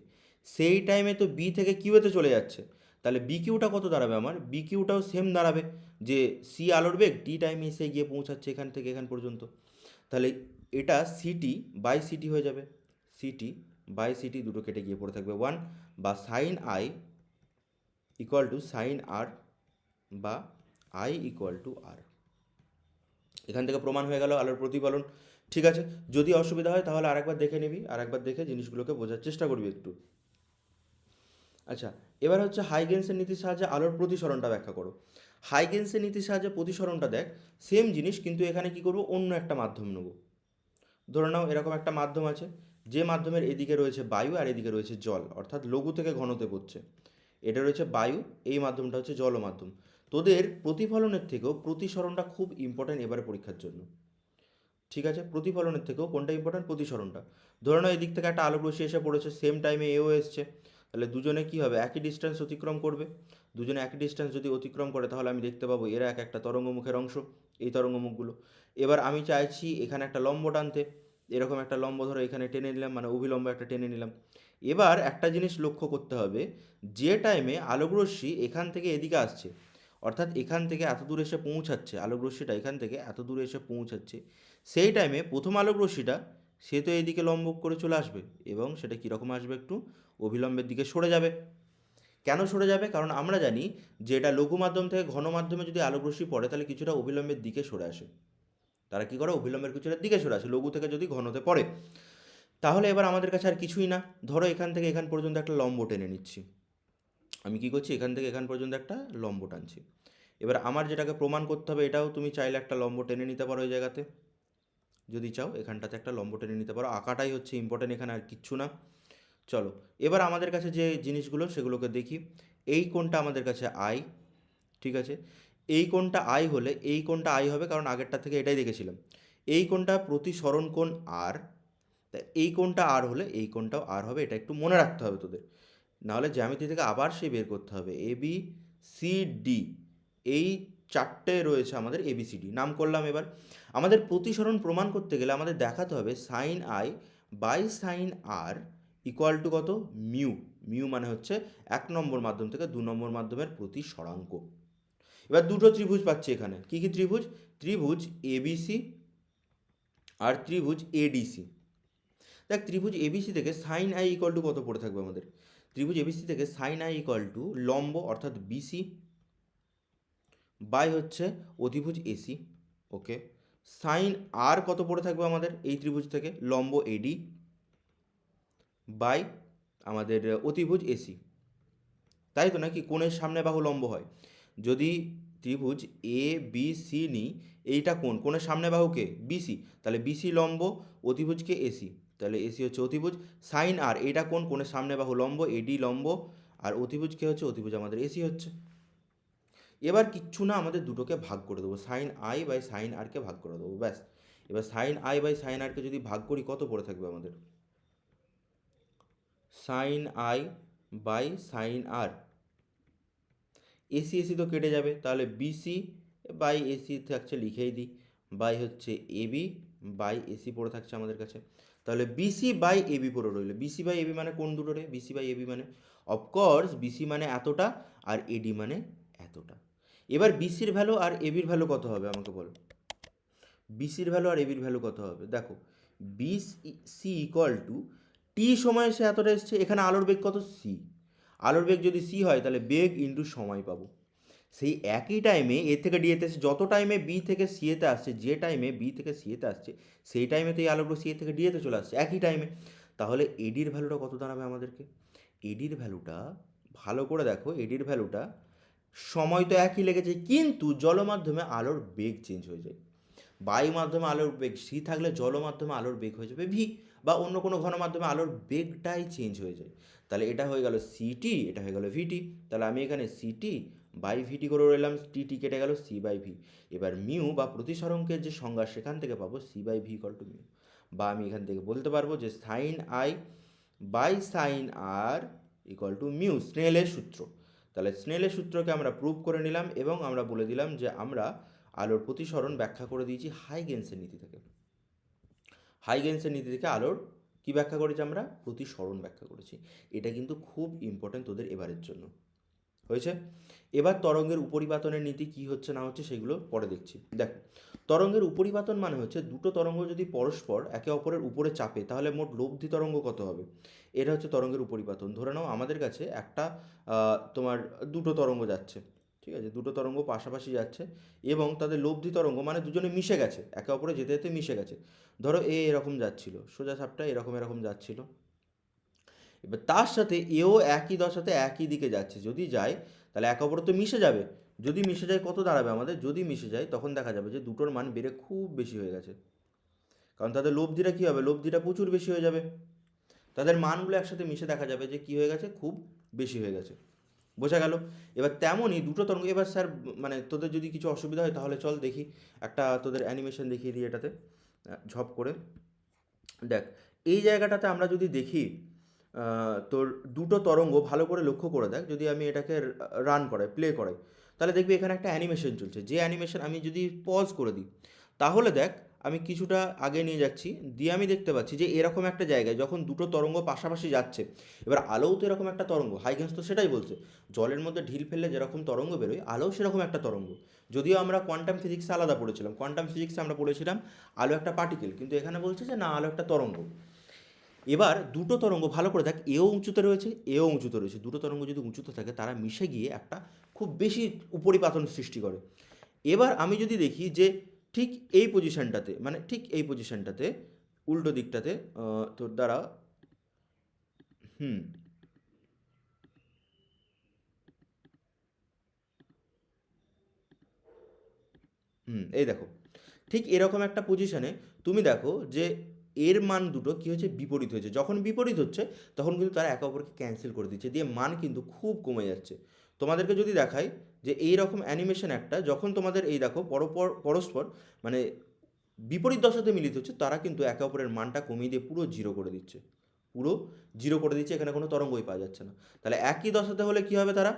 সেই টাইমে তো বি থেকে কিউতে চলে যাচ্ছে, তাহলে বি কিউটা কত দাঁড়াবে আমার, বি কিউটাও সেম দাঁড়াবে, যে সি আলোর বেগ টি টাইমে এসে গিয়ে পৌঁছাচ্ছে এখান থেকে এখান পর্যন্ত, তাহলে এটা সিটি বাই সিটি হয়ে যাবে, সিটি বাই সিটি দুটো কেটে গিয়ে পড়ে থাকবে 1, বা sine i equal to sine r বা আই ইকুয়াল টু আর, এখান থেকে প্রমাণ হয়ে গেল আলোর প্রতিফলন। ঠিক আছে, যদি অসুবিধা হয় তাহলে আরেকবার দেখে নিবি, আরেকবার দেখে জিনিসগুলোকে বোঝার চেষ্টা করবি একটু। আচ্ছা এবার হচ্ছে হাইগেন্সের নীতির সাহায্যে আলোর প্রতিসরণটা ব্যাখ্যা করো। হাইগেন্সের নীতির সাহায্যে প্রতিসরণটা দেখ, সেম জিনিস কিন্তু এখানে কি করব, অন্য একটা মাধ্যম নেব, ধরে নাও এরকম একটা মাধ্যম আছে, যে মাধ্যমের এদিকে রয়েছে বায়ু আর এদিকে রয়েছে জল, অর্থাৎ লঘু থেকে ঘনতে পড়ছে, এটা রয়েছে বায়ু, এই মাধ্যমটা হচ্ছে জল মাধ্যম, তোদের প্রতিফলনের থেকেও প্রতিসরণটা খুব ইম্পর্ট্যান্ট এবারে পরীক্ষার জন্য। ঠিক আছে, প্রতিফলনের থেকেও কোনটা ইম্পর্ট্যান্ট, প্রতিসরণটা, ধরে নাও এদিক থেকে একটা আলোক রশ্মি এসে পড়েছে, সেম টাইমে এও এসছে, তাহলে দুজনে কী হবে, একই ডিস্টেন্স অতিক্রম করবে, দুজনে একই ডিস্টেন্স যদি অতিক্রম করে তাহলে আমি দেখতে পাবো এরা এক একটা তরঙ্গমুখের অংশ, এই তরঙ্গমুখগুলো, এবার আমি চাইছি এখানে একটা লম্ব টানতে, এরকম একটা লম্ব ধরো এখানে টেনে নিলাম, মানে অভিলম্ব একটা টেনে নিলাম, এবার একটা জিনিস লক্ষ্য করতে হবে, যে টাইমে আলোক রশ্মি এখান থেকে এদিকে আসছে, অর্থাৎ এখান থেকে এত দূর এসে পৌঁছাচ্ছে, আলোক রশ্মিটা এখান থেকে এত দূরে এসে পৌঁছাচ্ছে, সেই টাইমে প্রথম আলোক রশ্মিটা সে তো এইদিকে লম্ব করে চলে আসবে, এবং সেটা কীরকম আসবে, একটু অভিলম্বের দিকে সরে যাবে। কেন সরে যাবে, কারণ আমরা জানি যে এটা লঘু মাধ্যম থেকে ঘন মাধ্যমে যদি আলোক রশ্মি পড়ে তাহলে কিছুটা অভিলম্বের দিকে সরে আসে, তারা কী করে, অভিলম্বের কিছুটা দিকে সরে আসে লঘু থেকে যদি ঘনতে পড়ে। তাহলে এবার আমাদের কাছে আর কিছুই না, ধরো এখান থেকে এখান পর্যন্ত একটা লম্ব টেনে নিচ্ছি, আমি কি করছি, এখান থেকে এখান পর্যন্ত একটা লম্ব টানছি, এবার আমার যেটাকে প্রমাণ করতে হবে, এটাও তুমি চাইলে একটা লম্ব টেনে নিতে পারো এই জায়গাতে, যদি চাও এখানটাতে একটা লম্ব টেনে নিতে পারো, আঁকাটাই হচ্ছে ইম্পর্টেন্ট, এখানে আর কিচ্ছু না। চলো এবার আমাদের কাছে যে জিনিসগুলো সেগুলোকে দেখি, এই কোণটা আমাদের কাছে আই, ঠিক আছে, এই কোণটা আই হলে এই কোণটা আই হবে, কারণ আগেরটা থেকে এটাই দেখেছিলাম, এই কোণটা প্রতিসরণ কোণ আর, তাই এই কোণটা আর হলে এই কোণটাও আর হবে, এটা একটু মনে রাখতে হবে তোদের, নাহলে জ্যামিতি থেকে আবার সেই বের করতে হবে, এ বি সি ডি, এই চারটে রয়েছে আমাদের এবিসিডি নাম করলাম। এবার আমাদের প্রতিসরণ প্রমাণ করতে গেলে আমাদের দেখাতে হবে sine I by sine R equal to কত, মিউ, মিউ মানে হচ্ছে 1 নম্বর মাধ্যম থেকে 2 নম্বর মাধ্যমের প্রতিসরাঙ্ক। এবার দুটো ত্রিভুজ পাচ্ছি এখানে, কী কী ত্রিভুজ, ত্রিভুজ এবিসি আর ত্রিভুজ এডিসি। দেখ ত্রিভুজ এবিসি থেকে সাইন আই ইকুয়াল টু কত পড়ে থাকবে আমাদের, ত্রিভুজ এবিসি থেকে সাইন আই ইকুয়াল টু লম্ব অর্থাৎ বিসি বাই হচ্ছে অতিভুজ এসি, ওকে, সাইন আর কত পড়ে থাকবে আমাদের এই ত্রিভুজ থেকে, লম্ব এডি বাই আমাদের অতিভুজ এসি, তাই তো নাকি, কোণের সামনে বাহু লম্ব হয়, যদি ত্রিভুজ এ বি সি নিই, এইটা কোণ, কোণের সামনে বাহুকে বিসি, তাহলে বিসি লম্ব, অতিভুজকে এসি, তাহলে এসি হচ্ছে অতিভুজ, সাইন আর এইটা কোণ, কোণের সামনে বাহু লম্ব, এডি লম্ব, আর অতিভুজকে হচ্ছে অতিভুজ আমাদের এসি হচ্ছে। এবার কিচ্ছু না, আমাদের দুটোকে ভাগ করে দেবো, সাইন আই বাই সাইন আরকে ভাগ করে দেবো, ব্যাস। এবার সাইন আই বাই সাইন আরকে যদি ভাগ করি কত পড়ে থাকবে আমাদের, sine I by sine R, AC AC তো কেটে যাবে, তাহলে বিসি বাই এসি থাকছে, লিখেই দিই, বাই হচ্ছে এবি বাই এসি পড়ে থাকছে আমাদের কাছে। তাহলে বিসি বাই এবি পড়ে রইল। বিসি বাই এবি মানে কোন দুটো রে? বিসি বাই এবি মানে অফকোর্স বিসি মানে এতটা আর এডি মানে এতটা। এবার বিসির ভ্যালু আর এবির ভ্যালু কত হবে আমাকে বলো, বিসির ভ্যালু আর এবির ভ্যালু কত হবে? দেখো, বিসি ইকুয়াল টু টি সময়ে সে এতটা এসছে, এখানে আলোর বেগ কত? সি। আলোর বেগ যদি সি হয় তাহলে বেগ ইন্টু সময় পাবো। সেই একই টাইমে এ থেকে ডি এতে আসছে, যত টাইমে বি থেকে সি এতে আসছে, যে টাইমে বি থেকে সি এতে আসছে সেই টাইমেতেই আলোগুলো সি এ থেকে ডি এতে চলে আসছে একই টাইমে। তাহলে এডির ভ্যালুটা কত দাঁড়াবে আমাদেরকে? এডির ভ্যালুটা ভালো করে দেখো, এডির ভ্যালুটা, সময় তো একই লেগেছে কিন্তু জল মাধ্যমে আলোর বেগ চেঞ্জ হয়ে যায়। বায়ু মাধ্যমে আলোর বেগ সি থাকলে জল মাধ্যমে আলোর বেগ হয়ে যাবে ভি, বা অন্য কোনো ঘন মাধ্যমে আলোর বেগটাই চেঞ্জ হয়ে যায়। তাহলে এটা হয়ে গেল সিটি, এটা হয়ে গেল ভিটি। তাহলে আমি এখানে সিটি বাই ভিটি করে রইলাম, টি কেটে গেল, সি বাই ভি। এবার মিউ বা প্রতিসরঙ্কের যে সংজ্ঞা সেখান থেকে পাবো C by V equal to mu, বা আমি এখান থেকে বলতে পারবো যে sine I by sine R equal to mu, স্নেলের সূত্র। তাহলে স্নেলের সূত্রকে আমরা প্রুভ করে নিলাম এবং আমরা বলে দিলাম যে আমরা আলোর প্রতিসরণ ব্যাখ্যা করে দিয়েছি হাইগেন্সের নীতি থেকে। হাইগেন্সের নীতি থেকে আলোর কি ব্যাখ্যা করেছি আমরা? প্রতিসরণ ব্যাখ্যা করেছি। এটা কিন্তু খুব ইম্পর্টেন্ট তোদের এবারের জন্য। হয়েছে? এবার তরঙ্গের উপরিপাতনের নীতি কি হচ্ছে না হচ্ছে সেগুলো পরে দেখছি। দেখো, তরঙ্গের উপরিপাতন মানে হচ্ছে দুটো তরঙ্গ যদি পরস্পর একে অপরের উপরে চাপে তাহলে মোট লব্ধি তরঙ্গ কত হবে, এটা হচ্ছে তরঙ্গের উপরিপাতন। ধরে নাও আমাদের কাছে একটা তোমার দুটো তরঙ্গ যাচ্ছে, ঠিক আছে, দুটো তরঙ্গ পাশাপাশি যাচ্ছে এবং তাদের লব্ধি তরঙ্গ মানে দুজনে মিশে গেছে, একে অপরে যেতে যেতে মিশে গেছে। ধরো এরকম যাচ্ছিল, সোজা সাপটা এরকম এরকম যাচ্ছিল, এবার তার সাথে এও একই দশাতে একই দিকে যাচ্ছে, যদি যায় তাহলে একে অপরে তো মিশে যাবে। যদি মিশে যায় কত দাঁড়াবে আমাদের? যদি মিশে যায় তখন দেখা যাবে যে দুটোর মান বেড়ে খুব বেশি হয়ে গেছে, কারণ তাদের লব্ধিটা কী হবে? লব্ধিটা প্রচুর বেশি হয়ে যাবে, তাদের মানগুলো একসাথে মিশে দেখা যাবে যে কী হয়ে গেছে? খুব বেশি হয়ে গেছে। বোঝা গেল? এবার তেমনই দুটো তরঙ্গ, এবার স্যার মানে তোদের যদি কিছু অসুবিধা হয় তাহলে চল দেখি একটা তোদের অ্যানিমেশন দেখিয়ে দিই এটাতে, ঝপ করে দেখ। এই জায়গাটাতে আমরা যদি দেখি তোর দুটো তরঙ্গ, ভালো করে লক্ষ্য করে দেখ, যদি আমি এটাকে রান করাই, প্লে করাই, তাহলে দেখবি এখানে একটা অ্যানিমেশন চলছে। যে অ্যানিমেশন আমি যদি পজ করে দিই তাহলে দেখ আমি কিছুটা আগে নিয়ে যাচ্ছি, দিয়ে আমি দেখতে পাচ্ছি যে এরকম একটা জায়গায় যখন দুটো তরঙ্গ পাশাপাশি যাচ্ছে, এবার আলোও তো এরকম একটা তরঙ্গ, হাইগেন্স তো সেটাই বলছে, জলের মধ্যে ঢিল ফেললে যেরকম তরঙ্গ বেরোয় আলোও সেরকম একটা তরঙ্গ। যদিও আমরা কোয়ান্টাম ফিজিক্সে আলাদা পড়েছিলাম, কোয়ান্টাম ফিজিক্সে আমরা পড়েছিলাম আলো একটা পার্টিকেল, কিন্তু এখানে বলছে যে না, আলো একটা তরঙ্গ। এবার দুটো তরঙ্গ ভালো করে দেখ, এও উঁচুতে রয়েছে এও উঁচুতে রয়েছে, দুটো তরঙ্গ যদি উঁচুতে থাকে তারা মিশে গিয়ে একটা খুব বেশি উপরিপাতন সৃষ্টি করে। এবার আমি যদি দেখি যে ঠিক এই পজিশনটাতে, মানে ঠিক এই পজিশনটাতে উল্টো দিকটাতে তোর দ্বারা হুম এই দেখো, ঠিক এরকম একটা পজিশনে তুমি দেখো যে এর মান দুটো কী হয়েছে? বিপরীত হয়েছে। যখন বিপরীত হচ্ছে তখন কিন্তু তারা একে অপরকে ক্যান্সেল করে দিচ্ছে, দিয়ে মান কিন্তু খুব কমে যাচ্ছে। তোমাদেরকে যদি দেখাই যে এই রকম অ্যানিমেশন একটা, যখন তোমাদের এই দেখো পরস্পর মানে বিপরীত দশাতে মিলিত হচ্ছে, তারা কিন্তু একে অপরের মানটা কমিয়ে দিয়ে পুরো জিরো করে দিচ্ছে, পুরো জিরো করে দিচ্ছে, এখানে কোনো তরঙ্গই পাওয়া যাচ্ছে না। তাহলে একই দশাতে হলে কী হবে? তারা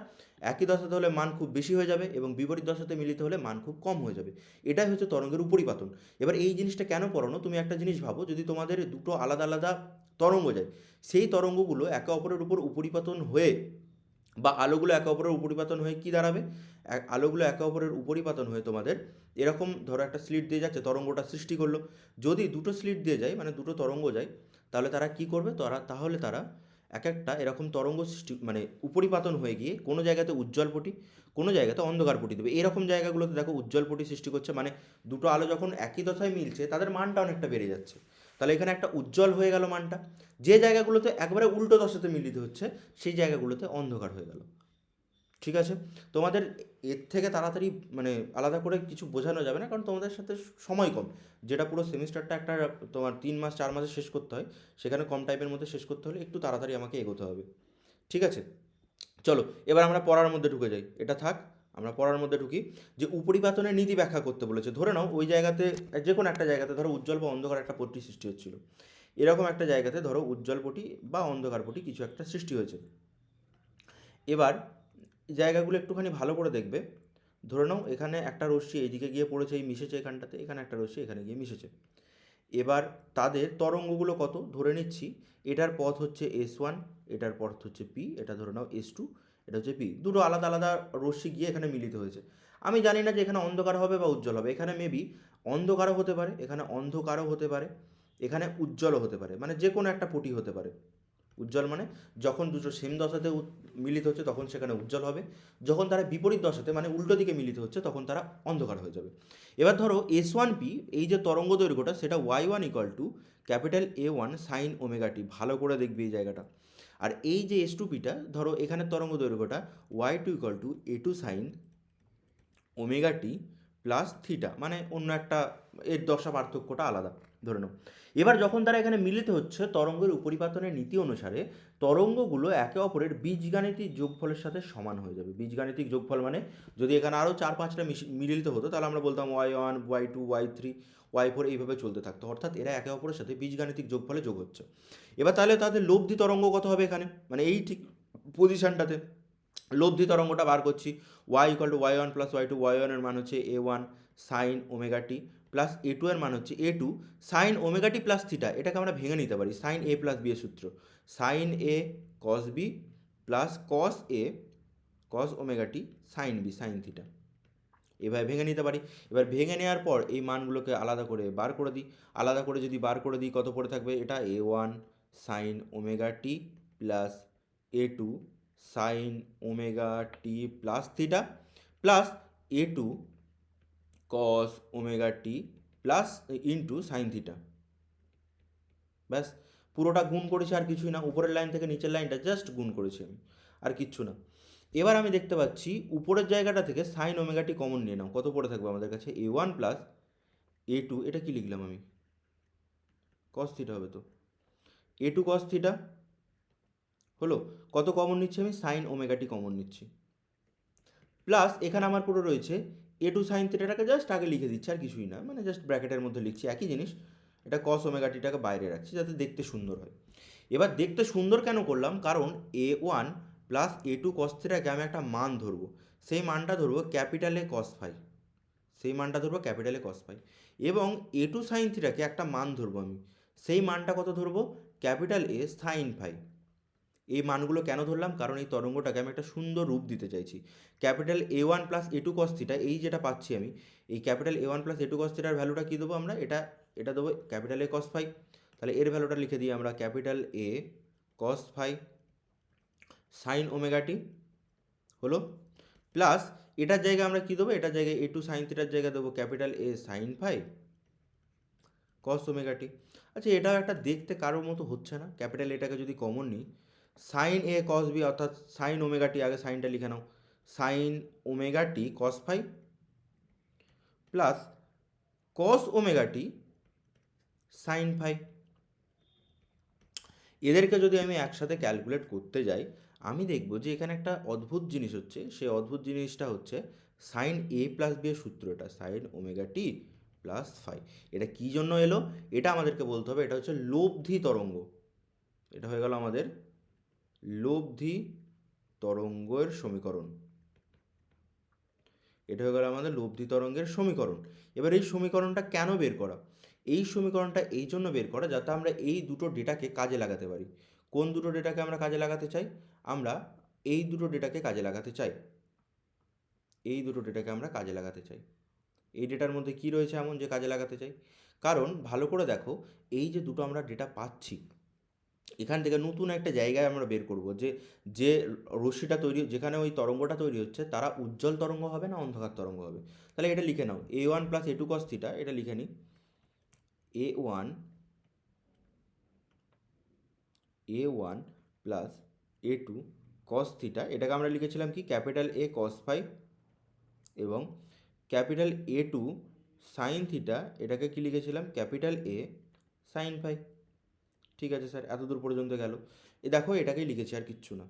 একই দশাতে হলে মান খুব বেশি হয়ে যাবে এবং বিপরীত দশাতে মিলিত হলে মান খুব কম হয়ে যাবে। এটাই হচ্ছে তরঙ্গের উপরিপাতন। এবার এই জিনিসটা কেন পড়ানো? তুমি একটা জিনিস ভাবো, যদি তোমাদের দুটো আলাদা আলাদা তরঙ্গ যায়, সেই তরঙ্গগুলো একে অপরের উপর উপরিপাতন হয়ে, বা আলোগুলো একে অপরের উপরিপাতন হয়ে কী দাঁড়াবে? আলোগুলো একে অপরের উপরিপাতন হয়ে তোমাদের এরকম ধরো একটা স্লিট দিয়ে যাচ্ছে, তরঙ্গটা সৃষ্টি করলো। যদি দুটো স্লিট দিয়ে যায় মানে দুটো তরঙ্গ যায়, তাহলে তারা কি করবে? তারা এক একটা এরকম তরঙ্গ সৃষ্টি মানে উপরিপাতন হয়ে গিয়ে কোনো জায়গাতে উজ্জ্বল পটি, কোনো জায়গাতে অন্ধকার পটি দেবে। এরকম জায়গাগুলোতে দেখো উজ্জ্বল পটি সৃষ্টি করছে, মানে দুটো আলো যখন একই দশায় মিলছে তাদের মানটা অনেকটা বেড়ে যাচ্ছে। তাহলে এখানে একটা উজ্জ্বল হয়ে গেল মানটা। যে জায়গাগুলোতে একবারে উল্টো দশাতে মিলিত হচ্ছে সেই জায়গাগুলোতে অন্ধকার হয়ে গেল। ঠিক আছে? তোমাদের এর থেকে তাড়াতাড়ি মানে আলাদা করে কিছু বোঝানো যাবে না, কারণ তোমাদের সাথে সময় কম। যেটা পুরো সেমিস্টারটা একটা তোমার 3 মাস 4 মাসে শেষ করতে হয়, সেখানে কম টাইমের মধ্যে শেষ করতে হলে একটু তাড়াতাড়ি আমাকে এগোতে হবে। ঠিক আছে? চলো এবার আমরা পড়ার মধ্যে ঢুকে যাই, এটা থাক, আমরা পড়ার মধ্যে ঢুকি, যে উপরিপাতনের নীতি ব্যাখ্যা করতে বলেছে। ধরে নাও ওই জায়গাতে, যে কোনো একটা জায়গাতে ধরো উজ্জ্বল বা অন্ধকার একটা পট্টি সৃষ্টি হচ্ছিল। এরকম একটা জায়গাতে ধরো উজ্জ্বল পটি বা অন্ধকার পটি কিছু একটা সৃষ্টি হয়েছে। এবার জায়গাগুলো একটুখানি ভালো করে দেখবে। ধরে নাও এখানে একটা রশ্মি এইদিকে গিয়ে পড়েছে, এই মিশেছে এখানটাতে, এখানে একটা রশ্মি এখানে গিয়ে মিশেছে। এবার তাদের তরঙ্গগুলো কত ধরে নিচ্ছি, এটার পথ হচ্ছে S1, এটার পথ হচ্ছে P, এটা ধরে নাও S2, এটা হচ্ছে P। দুটো আলাদা আলাদা রশ্মি গিয়ে এখানে মিলিত হয়েছে। আমি জানি না যে এখানে অন্ধকার হবে বা উজ্জ্বল হবে, এখানে মেবি অন্ধকারও হতে পারে, এখানে অন্ধকারও হতে পারে, এখানে উজ্জ্বলও হতে পারে, মানে যে কোনো একটা পটি হতে পারে। উজ্জ্বল মানে যখন দুটো সেম দশাতে মিলিত হচ্ছে তখন সেখানে উজ্জ্বল হবে, যখন তারা বিপরীত দশাতে মানে উল্টো দিকে মিলিত হচ্ছে তখন তারা অন্ধকার হয়ে যাবে। এবার ধরো S1P, এই যে তরঙ্গ দৈর্ঘ্যটা সেটা Y1 equal to capital A1 sine omega T, ভালো করে দেখবি এই জায়গাটা। আর এই যে S2Pটা, ধরো এখানে তরঙ্গ দৈর্ঘ্যটা Y2 equal to A2 sine omega T plus theta, মানে অন্য একটা, এর দশা পার্থক্যটা আলাদা ধরে নাও। এবার যখন তারা এখানে মিলিত হচ্ছে তরঙ্গের উপরিপাতনের নীতি অনুসারে তরঙ্গগুলো একে অপরের বীজগাণিতিক যোগফলের সাথে সমান হয়ে যাবে। বীজগাণিতিক যোগফল মানে যদি এখানে আরও 4-5টা মিলিত হতো তাহলে আমরা বলতাম Y1, Y2, Y3, Y4 এইভাবে চলতে থাকতো, অর্থাৎ এরা একে অপরের সাথে বীজগাণিতিক যোগফলে যোগ হচ্ছে। এবার তাহলে তাদের লব্ধি তরঙ্গ কত হবে এখানে, মানে এই ঠিক পজিশানটাতে লব্ধি তরঙ্গটা বার করছি। Y equals to Y one plus Y two, Y ওয়ানের মান হচ্ছে A1 sine omega T plus A2 এর মান হচ্ছে A2 sine omega T plus theta. এটাকে আমরা ভেঙে নিতে পারি, সাইন A প্লাস বি এর সূত্র, sine A cos B plus cos A cos omega T sine B sine theta. এভাবে ভেঙে নিতে পারি। এবার ভেঙে নেওয়ার পর এই মানগুলোকে আলাদা করে বার করে দিই। আলাদা করে যদি বার করে দিই কত পড়ে থাকবে, এটা A1 sine omega T plus A2 sine omega T plus theta plus A2 cos omega T plus into sine theta. ব্যাস, পুরোটা গুণ করেছি, আর কিছুই না, উপরের লাইন থেকে নিচের লাইনটা জাস্ট গুণ করেছি আমি, আর কিচ্ছু না। এবার আমি দেখতে পাচ্ছি উপরের জায়গাটা থেকে সাইন ওমেগাটি কমন নিয়ে নাও, কত পড়ে থাকবে আমাদের কাছে A1 প্লাস A2, এটা কি লিখলাম আমি, কস থিটা হবে তো, A2 কস থিটা হলো, কত কমন নিচ্ছি আমি, সাইন ওমেগাটি কমন নিচ্ছি, প্লাস এখানে আমার পুরো রয়েছে A2 সাইন থিটাটাকে জাস্ট আগে লিখে দিচ্ছি, আর কিছুই না, মানে জাস্ট ব্র্যাকেটের মধ্যে লিখছি একই জিনিস। এটা কস ওমেগাটিটাকে বাইরে রাখছি যাতে দেখতে সুন্দর হয়। এবার দেখতে সুন্দর কেন করলাম, কারণ A1 প্লাস A2 কস থিটাকে আমি একটা মান ধরবো, সেই মানটা ধরবো ক্যাপিটালে কস ফাই, সেই মানটা ধরবো ক্যাপিটালে কস ফাই। এবং A2 সাইন থিটাকে একটা মান ধরবো আমি, সেই মানটা কত ধরবো, ক্যাপিটাল A সাইন ফাই। এই মানগুলো কেন ধরলাম, কারণ এই তরঙ্গটাকে আমি একটা সুন্দর রূপ দিতে চাইছি। Capital A1 plus A2 cos theta, এই যেটা পাচ্ছি আমি, এই ক্যাপিটাল A1 প্লাস A2 কস থিটার ভ্যালুটা কী দেবো আমরা, এটা এটা দেবো ক্যাপিটাল A কস ফাই। তাহলে এর ভ্যালুটা লিখে দিই আমরা capital A cos phi sine omega T হলো, প্লাস এটার জায়গায় আমরা কী দেবো, এটার জায়গায় A2 সাইন থিটার জায়গায় দেবো capital A sine phi cos omega T. আচ্ছা, এটাও একটা দেখতে কারোর মতো হচ্ছে না, ক্যাপিটাল এটাকে যদি কমন নিই, সাইন A কস বি, অর্থাৎ সাইন ওমেগাটি, আগে সাইনটা লিখে নাও, sine omega T cos phi plus cos omega T sine phi. এদেরকে যদি আমি একসাথে ক্যালকুলেট করতে যাই, আমি দেখব যে এখানে একটা অদ্ভুত জিনিস হচ্ছে, সেই অদ্ভুত জিনিসটা হচ্ছে সাইন A প্লাস বি এর সূত্র, এটা sign omega T plus phi. এটা কী জন্য এলো, এটা আমাদেরকে বলতে হবে, এটা হচ্ছে লব্ধি তরঙ্গ। এটা হয়ে গেল আমাদের লব্ধি তরঙ্গের সমীকরণ, এটা হয়ে গেল আমাদের লব্ধি তরঙ্গের সমীকরণ। এবার এই সমীকরণটা কেন বের করা, এই সমীকরণটা এই জন্য বের করা যাতে আমরা এই দুটো ডেটাকে কাজে লাগাতে পারি। কোন দুটো ডেটাকে আমরা কাজে লাগাতে চাই, আমরা এই দুটো ডেটাকে কাজে লাগাতে চাই, এই দুটো ডেটাকে আমরা কাজে লাগাতে চাই। এই ডেটার মধ্যে কি রয়েছে এমন যে কাজে লাগাতে চাই, কারণ ভালো করে দেখো, এই যে দুটো আমরা ডেটা পাচ্ছি, এখান থেকে নতুন একটা জায়গায় আমরা বের করব যে যে রশ্মিটা তৈরি, যেখানে ওই তরঙ্গটা তৈরি হচ্ছে তারা উজ্জ্বল তরঙ্গ হবে না অন্ধকার তরঙ্গ হবে। তাহলে এটা লিখে নাও A1 plus A2 cos theta, এটা লিখে নিই A1 plus A2 cos theta, এটাকে আমরা লিখেছিলাম কি ক্যাপিটাল A কস ফাই, এবং ক্যাপিটাল A2 সাইন থিটা, এটাকে কি লিখেছিলাম ক্যাপিটাল A সাইন ফাই। ঠিক আছে স্যার, এত দূর পর্যন্ত গেল, এ দেখো এটাকেই লিখেছি আর কিচ্ছু না।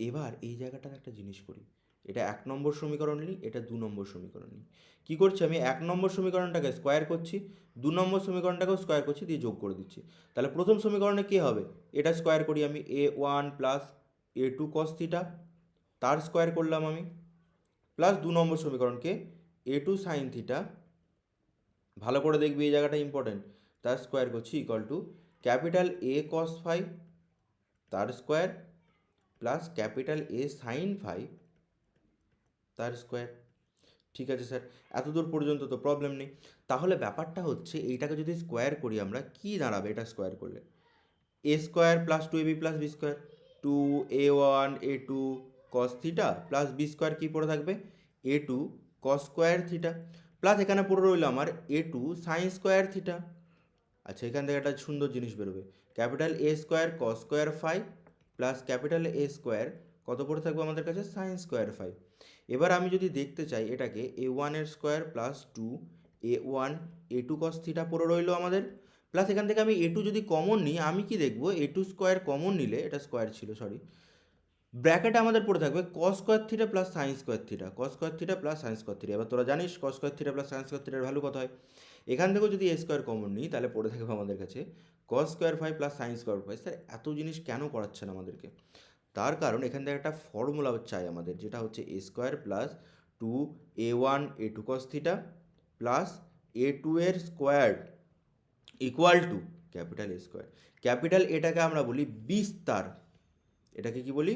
এবার এই জায়গাটার একটা জিনিস করি, এটা 1 নম্বর সমীকরণ নিই, এটা 2 নম্বর সমীকরণ নিই। কী করছি আমি 1 নম্বর সমীকরণটাকে স্কোয়ার করছি, 2 নম্বর সমীকরণটাকেও স্কোয়ার করছি, দিয়ে যোগ করে দিচ্ছি। তাহলে প্রথম সমীকরণে কী হবে, এটা স্কোয়ার করি আমি a1 plus a2 cos theta, তার স্কোয়ার করলাম আমি, প্লাস 2 নম্বর সমীকরণকে a2 সাইন থিটা, ভালো করে দেখবি এই জায়গাটা ইম্পর্টেন্ট, তার স্কোয়ার করছি equal to capital A cos phi তার square plus capital A sine phi তার স্কোয়ার। ঠিক আছে স্যার, এত দূর পর্যন্ত তো প্রবলেম নেই। তাহলে ব্যাপারটা হচ্ছে এইটাকে যদি স্কোয়ার করি আমরা, কি দাঁড়াবে এটা স্কোয়ার করলে, A square plus 2ab plus B square, 2a1 a2 cos theta plus B square কী পড়ে থাকবে, a2 cos square theta, plus এখানে পড়ে রইল আমার a2 সাইন স্কোয়ার থিটা। আচ্ছা, এখান থেকে একটা সুন্দর জিনিস বেরোবে, capital A square cos square phi plus capital A square কত পড়ে থাকবে আমাদের কাছে, সাইন স্কোয়ার ফাই। এবার আমি যদি দেখতে চাই এটাকে a1 এর square plus 2a1 a2 cos theta পড়ে রইলো আমাদের, প্লাস এখান থেকে আমি a2 যদি কমন নিই, আমি কি দেখবো a2 স্কোয়ার কমন নিলে, এটা স্কোয়ার ছিল সরি, ব্র্যাকেটে আমাদের পড়ে থাকবে cos square theta plus sine square theta, cos square theta plus sine square theta. এবার তোরা জানিস cos square theta plus sine square থিটার ভ্যালু কত হয়। এখান থেকেও যদি a স্কোয়ার কমন নিই, তাহলে পড়ে থাকবে আমাদের কাছে cos square phi plus sine square phi. Sir এত জিনিস কেন করাচ্ছেন আমাদেরকে, তার কারণ এখান থেকে একটা ফর্মুলা চাই আমাদের, যেটা হচ্ছে a square plus 2a1 a2 cos theta plus a2 এর square equal to capital A square. Capital এটাকে আমরা বলি বিস্তার, এটাকে কি বলি,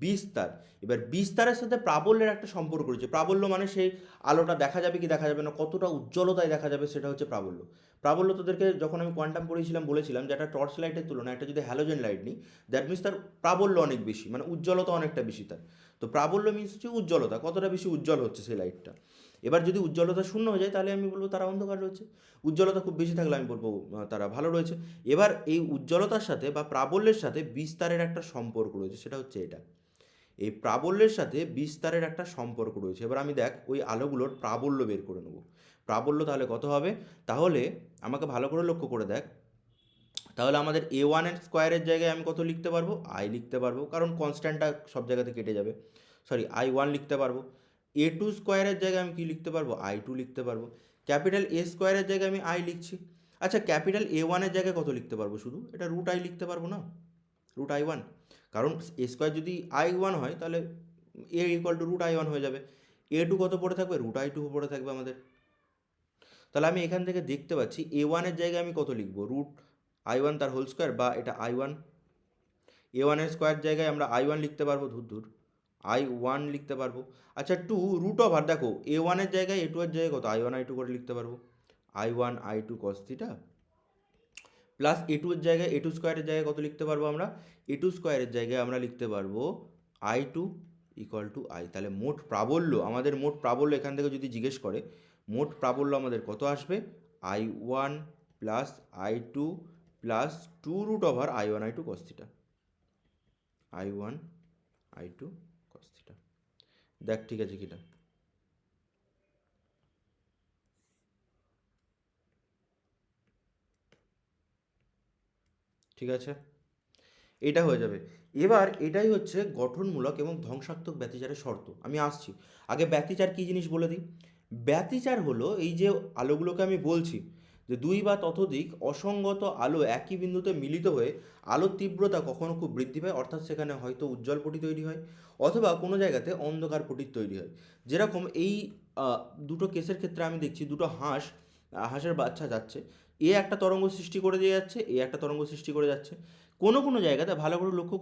বিস্তার। এবার বিস্তারের সাথে প্রাবল্যের একটা সম্পর্ক রয়েছে। প্রাবল্য মানে সেই আলোটা দেখা যাবে কি দেখা যাবে না, কতটা উজ্জ্বলতায় দেখা যাবে, সেটা হচ্ছে প্রাবল্য। প্রাবল্য তোদেরকে যখন আমি কোয়ান্টাম পড়িয়েছিলাম বলেছিলাম যে একটা টর্চ লাইটের তুলনায় একটা যদি হ্যালোজেন লাইট নিই, দ্যাট মিনস তার প্রাবল্য অনেক বেশি, মানে উজ্জ্বলতা অনেকটা বেশি তার। তো প্রাবল্য মিনস হচ্ছে উজ্জ্বলতা, কতটা বেশি উজ্জ্বল হচ্ছে সেই লাইটটা। এবার যদি উজ্জ্বলতা শূন্য হয়ে যায়, তাহলে আমি বলবো তারা অন্ধকার রয়েছে। উজ্জ্বলতা খুব বেশি থাকলে আমি বলবো তারা ভালো রয়েছে। এবার এই উজ্জ্বলতার সাথে বা প্রাবল্যের সাথে বিস্তারের একটা সম্পর্ক রয়েছে, সেটা হচ্ছে এটা। এই প্রাবল্যের সাথে বিস্তারের একটা সম্পর্ক রয়েছে। এবার আমি দেখ ওই আলোগুলোর প্রাবল্য বের করে নেব। প্রাবল্য তাহলে কত হবে, তাহলে আমাকে ভালো করে লক্ষ্য করে দেখ, তাহলে আমাদের a1 এর স্কোয়ারের জায়গায় আমি কত লিখতে পারবো, আই লিখতে পারবো, কারণ কনস্ট্যান্টটা সব জায়গাতে কেটে যাবে, সরি i1 লিখতে পারবো। a2 স্কোয়ারের জায়গায় আমি কি লিখতে পারবো, i2 লিখতে পারবো। ক্যাপিটাল A স্কোয়ারের জায়গায় আমি আই লিখছি। আচ্ছা, ক্যাপিটাল A1 এর জায়গায় কত লিখতে পারবো, শুধু এটা রুট আই লিখতে পারবো না, রুট i1, কারণ এ স্কোয়ার যদি i1 হয় তাহলে এ ইকুয়াল টু রুট i1 হয়ে যাবে। a2 কত পড়ে থাকবে, রুট i2 পড়ে থাকবে আমাদের। তাহলে আমি এখান থেকে দেখতে পাচ্ছি a1 এর জায়গায় আমি কত লিখবো, রুট i1 তার হোল স্কোয়ার, বা এটা i1, a1 এর স্কোয়ার জায়গায় আমরা i1 লিখতে পারবো, ধুর ধুর i1 লিখতে পারবো। আচ্ছা, টু রুট ওভার, দেখো a1 এর জায়গায় a2 এর জায়গায় কত i1 i2 করে লিখতে পারবো, i1 i2 cos theta plus a2 এর জায়গায় a2 স্কোয়ারের জায়গায় কত লিখতে পারবো আমরা, a2 স্কোয়ারের জায়গায় আমরা লিখতে পারবো i2 ইকুয়াল টু আই। তাহলে মোট প্রাবল্য, আমাদের মোট প্রাবল্য এখান থেকে যদি জিজ্ঞেস করে, মোট প্রাবল্য আমাদের কত আসবে, i1 plus i2 plus 2 √ i1 i2 cos theta, i1 i2 cos theta. দেখ ঠিক আছে কিটা, ঠিক আছে, এটা হয়ে যাবে। এবার এটাই হচ্ছে গঠনমূলক এবং ধ্বংসাত্মক ব্যতিচারের শর্ত। আমি আসছি, আগে ব্যতিচার কী জিনিস বলে দিই। ব্যতিচার হলো এই যে আলোগুলোকে আমি বলছি যে দুই বা ততোধিক অসঙ্গত আলো একই বিন্দুতে মিলিত হয়ে আলোর তীব্রতা কখনো খুব বৃদ্ধি পায়, অর্থাৎ সেখানে হয়তো উজ্জ্বল পটি তৈরি হয়, অথবা কোনো জায়গাতে অন্ধকার পটির তৈরি হয়। যেরকম এই দুটো কেসের ক্ষেত্রে আমি দেখছি দুটো হাঁসের বাচ্চা যাচ্ছে, এ একটা তরঙ্গ সৃষ্টি করে দিয়ে যাচ্ছে, এ একটা তরঙ্গ সৃষ্টি করে যাচ্ছে। কোনো কোনো জায়গাতে ভালো করে লক্ষ্য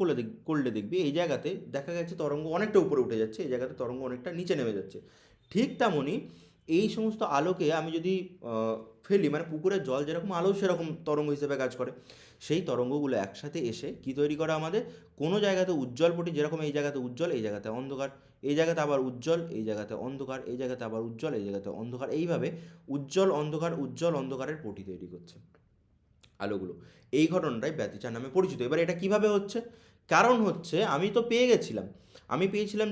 করলে দেখবি এই জায়গাতে দেখা গেছে তরঙ্গ অনেকটা উপরে উঠে যাচ্ছে, এই জায়গাতে তরঙ্গ অনেকটা নিচে নেমে যাচ্ছে। ঠিক তেমনই এই সমস্ত আলোকে আমি যদি ফেলি, মানে পুকুরের জল যেরকম আলো সেরকম তরঙ্গ হিসেবে কাজ করে, সেই তরঙ্গগুলো একসাথে এসে কি তৈরি করে আমাদের, কোনো জায়গাতে উজ্জ্বল পটি, যেরকম এই জায়গাতে উজ্জ্বল এই জায়গাতে অন্ধকার, এই জায়গাতে আবার উজ্জ্বল এই জায়গাতে অন্ধকার, এই জায়গাতে আবার উজ্জ্বল এই জায়গাতে অন্ধকার, এইভাবে উজ্জ্বল অন্ধকারের পটি তৈরি করছে আলোগুলো। এই ঘটনাটাই ব্যতিচার নামে পরিচিত। এবার এটা কিভাবে হচ্ছে, কারণ হচ্ছে আমি তো পেয়েছিলাম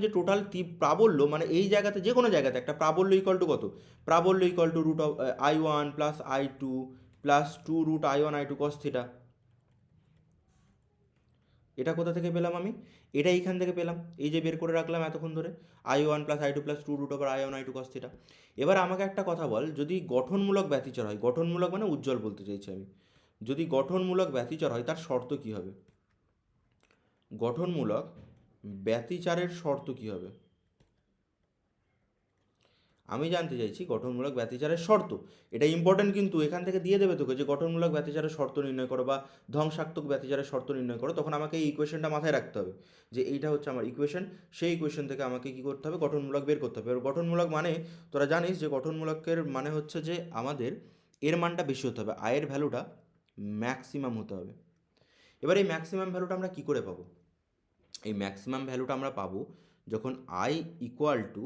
যে টোটাল প্রাবল্য, মানে এই জায়গাতে যে কোনো জায়গাতে একটা প্রাবল্য ইকুয়াল টু কত, প্রাবল্য equal to root of i1 plus i2 plus 2 √ i1 i2 cos theta. এটা কোথা থেকে পেলাম আমি? এটা এইখান থেকে পেলাম, এই যে বের করে রাখলাম এতক্ষণ ধরে, i1 plus i2 plus 2√i1 i2 cos theta. এবার আমাকে একটা কথা বল, যদি গঠনমূলক ব্যতিচর হয়, গঠনমূলক মানে উজ্জ্বল বলতে চাইছি আমি, যদি গঠনমূলক ব্যতিচর হয় তার শর্ত কী হবে? গঠনমূলক ব্যতিচারের শর্ত কী হবে? আমি জানতে চাইছি গঠনমূলক ব্যতিচারের শর্ত। এটা ইম্পর্টেন্ট, কিন্তু এখান থেকে দিয়ে দেবে তোকে যে গঠনমূলক ব্যতিচারের শর্ত নির্ণয় করো বা ধ্বংসাত্মক ব্যতিচারের শর্ত নির্ণয় করো, তখন আমাকে এই ইকুয়েশনটা মাথায় রাখতে হবে যে এইটা হচ্ছে আমার ইকুয়েশন, সেই ইকুয়েশন থেকে আমাকে কী করতে হবে? গঠনমূলক বের করতে হবে। এবার গঠনমূলক মানে তোরা জানিস যে গঠনমূলকের মানে হচ্ছে যে আমাদের এর মানটা বেশি হতে হবে, আয়ের ভ্যালুটা ম্যাক্সিমাম হতে হবে। এবার এই ম্যাক্সিমাম ভ্যালুটা আমরা কী করে পাবো? এই ম্যাক্সিমাম ভ্যালুটা আমরা পাবো যখন I equal two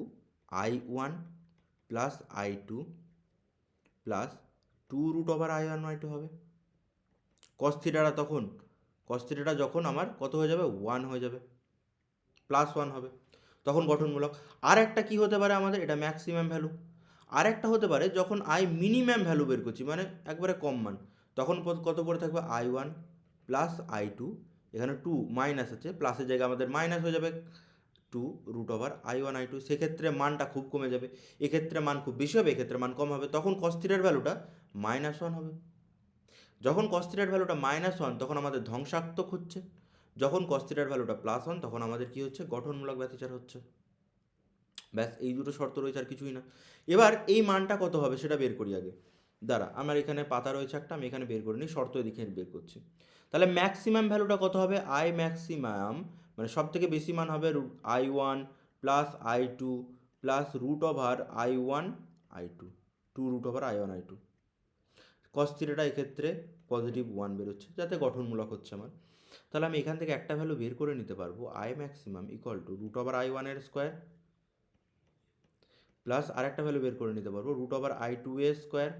i1 plus i2 plus 2√i1 i2 হবে। কস থিটাটা তখন, কস থিটাটা যখন আমার কত হয়ে যাবে? 1 হয়ে যাবে, প্লাস 1 হবে, তখন গঠনমূলক। আর একটা কী হতে পারে আমাদের? এটা ম্যাক্সিমাম ভ্যালু। আর একটা হতে পারে যখন আই মিনিমাম ভ্যালু বের করছি, মানে একবারে কম মান, তখন কত পড়ে থাকবে? i1 প্লাস i2, এখানে 2 মাইনাস আছে, প্লাসের জায়গায় আমাদের মাইনাস হয়ে যাবে 2√i1 i2, সেক্ষেত্রে মানটা খুব কমে যাবে। এক্ষেত্রে মান খুব বেশি হবে, এক্ষেত্রে মান কম হবে, তখন কস থিটার ভ্যালুটা -1 হবে। যখন কস থিটার ভ্যালুটা -1 তখন আমাদের ধ্বংসাত্মক হচ্ছে, যখন কস থিটার ভ্যালুটা +1 তখন আমাদের কী হচ্ছে? গঠনমূলক ব্যতিচার হচ্ছে। ব্যাস, এই দুটো শর্ত রয়েছে, আর কিছুই না। এবার এই মানটা কত হবে সেটা বের করি আগে। দাঁড়া, আমার এখানে পাতা রয়েছে একটা, আমি এখানে বের করে নিই, শর্ত এদিকে বের করছি। তাহলে ম্যাক্সিমাম ভ্যালুটা কত হবে? আই ম্যাক্সিমাম মানে সব থেকে বেশি মান হবে i1 plus i2 plus √i1 i2, 2√i1 i2। কস থিটাটা এক্ষেত্রে +1 বেরোচ্ছে, যাতে গঠনমূলক হচ্ছে আমার। তাহলে আমি এখান থেকে একটা ভ্যালু বের করে নিতে পারবো, I maximum equal to √i1 এর স্কোয়ার প্লাস আরেকটা ভ্যালু বের করে নিতে পারবো √i2 এর স্কোয়ার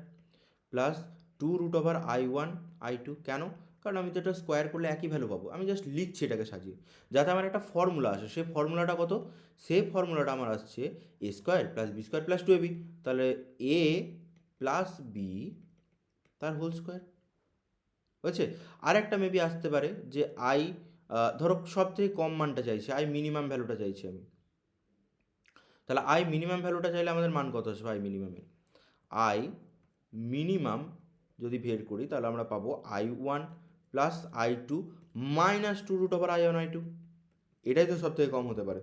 প্লাস 2√i1 i2। কেন? কারণ আমি তো এটা স্কোয়ার করলে একই ভ্যালু পাবো, আমি জাস্ট লিখছি এটাকে সাজিয়ে, যাতে আমার একটা ফর্মুলা আসে। সেই ফর্মুলাটা কত? সেই ফর্মুলাটা আমার আসছে a square plus B square plus 2ab, তাহলে এ প্লাস বি তার হোল স্কোয়ার হয়েছে। আর একটা মেবি আসতে পারে যে আই, ধরো সব থেকে কম মানটা চাইছি, আই মিনিমাম ভ্যালুটা চাইছি আমি, তাহলে আই মিনিমাম ভ্যালুটা চাইলে আমাদের মান কত আসবে? আই মিনিমামের আই মিনিমাম যদি বের করি তাহলে আমরা পাবো i1 plus i2 minus 2√i1 i2, এটাই তো সব থেকে কম হতে পারে।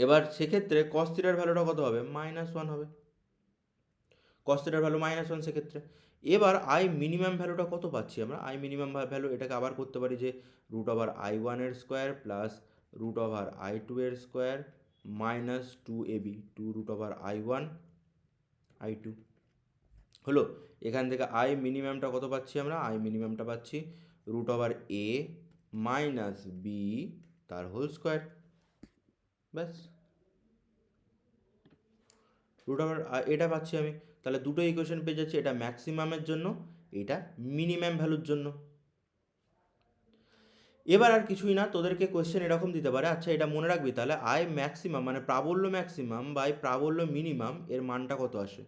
এবার সেক্ষেত্রে কস থিটার ভ্যালুটা কত হবে? -1 হবে, কস থিটার ভ্যালু -1 সেক্ষেত্রে। এবার আই মিনিমাম ভ্যালুটা কত পাচ্ছি আমরা? আই মিনিমাম ভ্যালু এটাকে আবার করতে পারি যে √i1 এর স্কোয়ার প্লাস √i2 এর square minus 2ab, 2√i1 i2 হলো। এখান থেকে আই মিনিমামটা কত পাচ্ছি আমরা? আই মিনিমামটা পাচ্ছি √a মাইনাস বি তার হোল স্কোয়ার। ব্যাস, এটা পাচ্ছি আমি। তাহলে দুটো ইকুয়েশন পেয়ে যাচ্ছি, এটা ম্যাক্সিমামের জন্য, এটা মিনিমাম ভ্যালুর জন্য। এবার আর কিছুই না, তোদেরকে কোয়েশ্চেন এরকম দিতে পারে, আচ্ছা এটা মনে রাখবি তাহলে আই ম্যাক্সিমাম মানে প্রাবল্য ম্যাক্সিমাম বাই প্রাবল্য মিনিমাম এর মানটা কত আসে?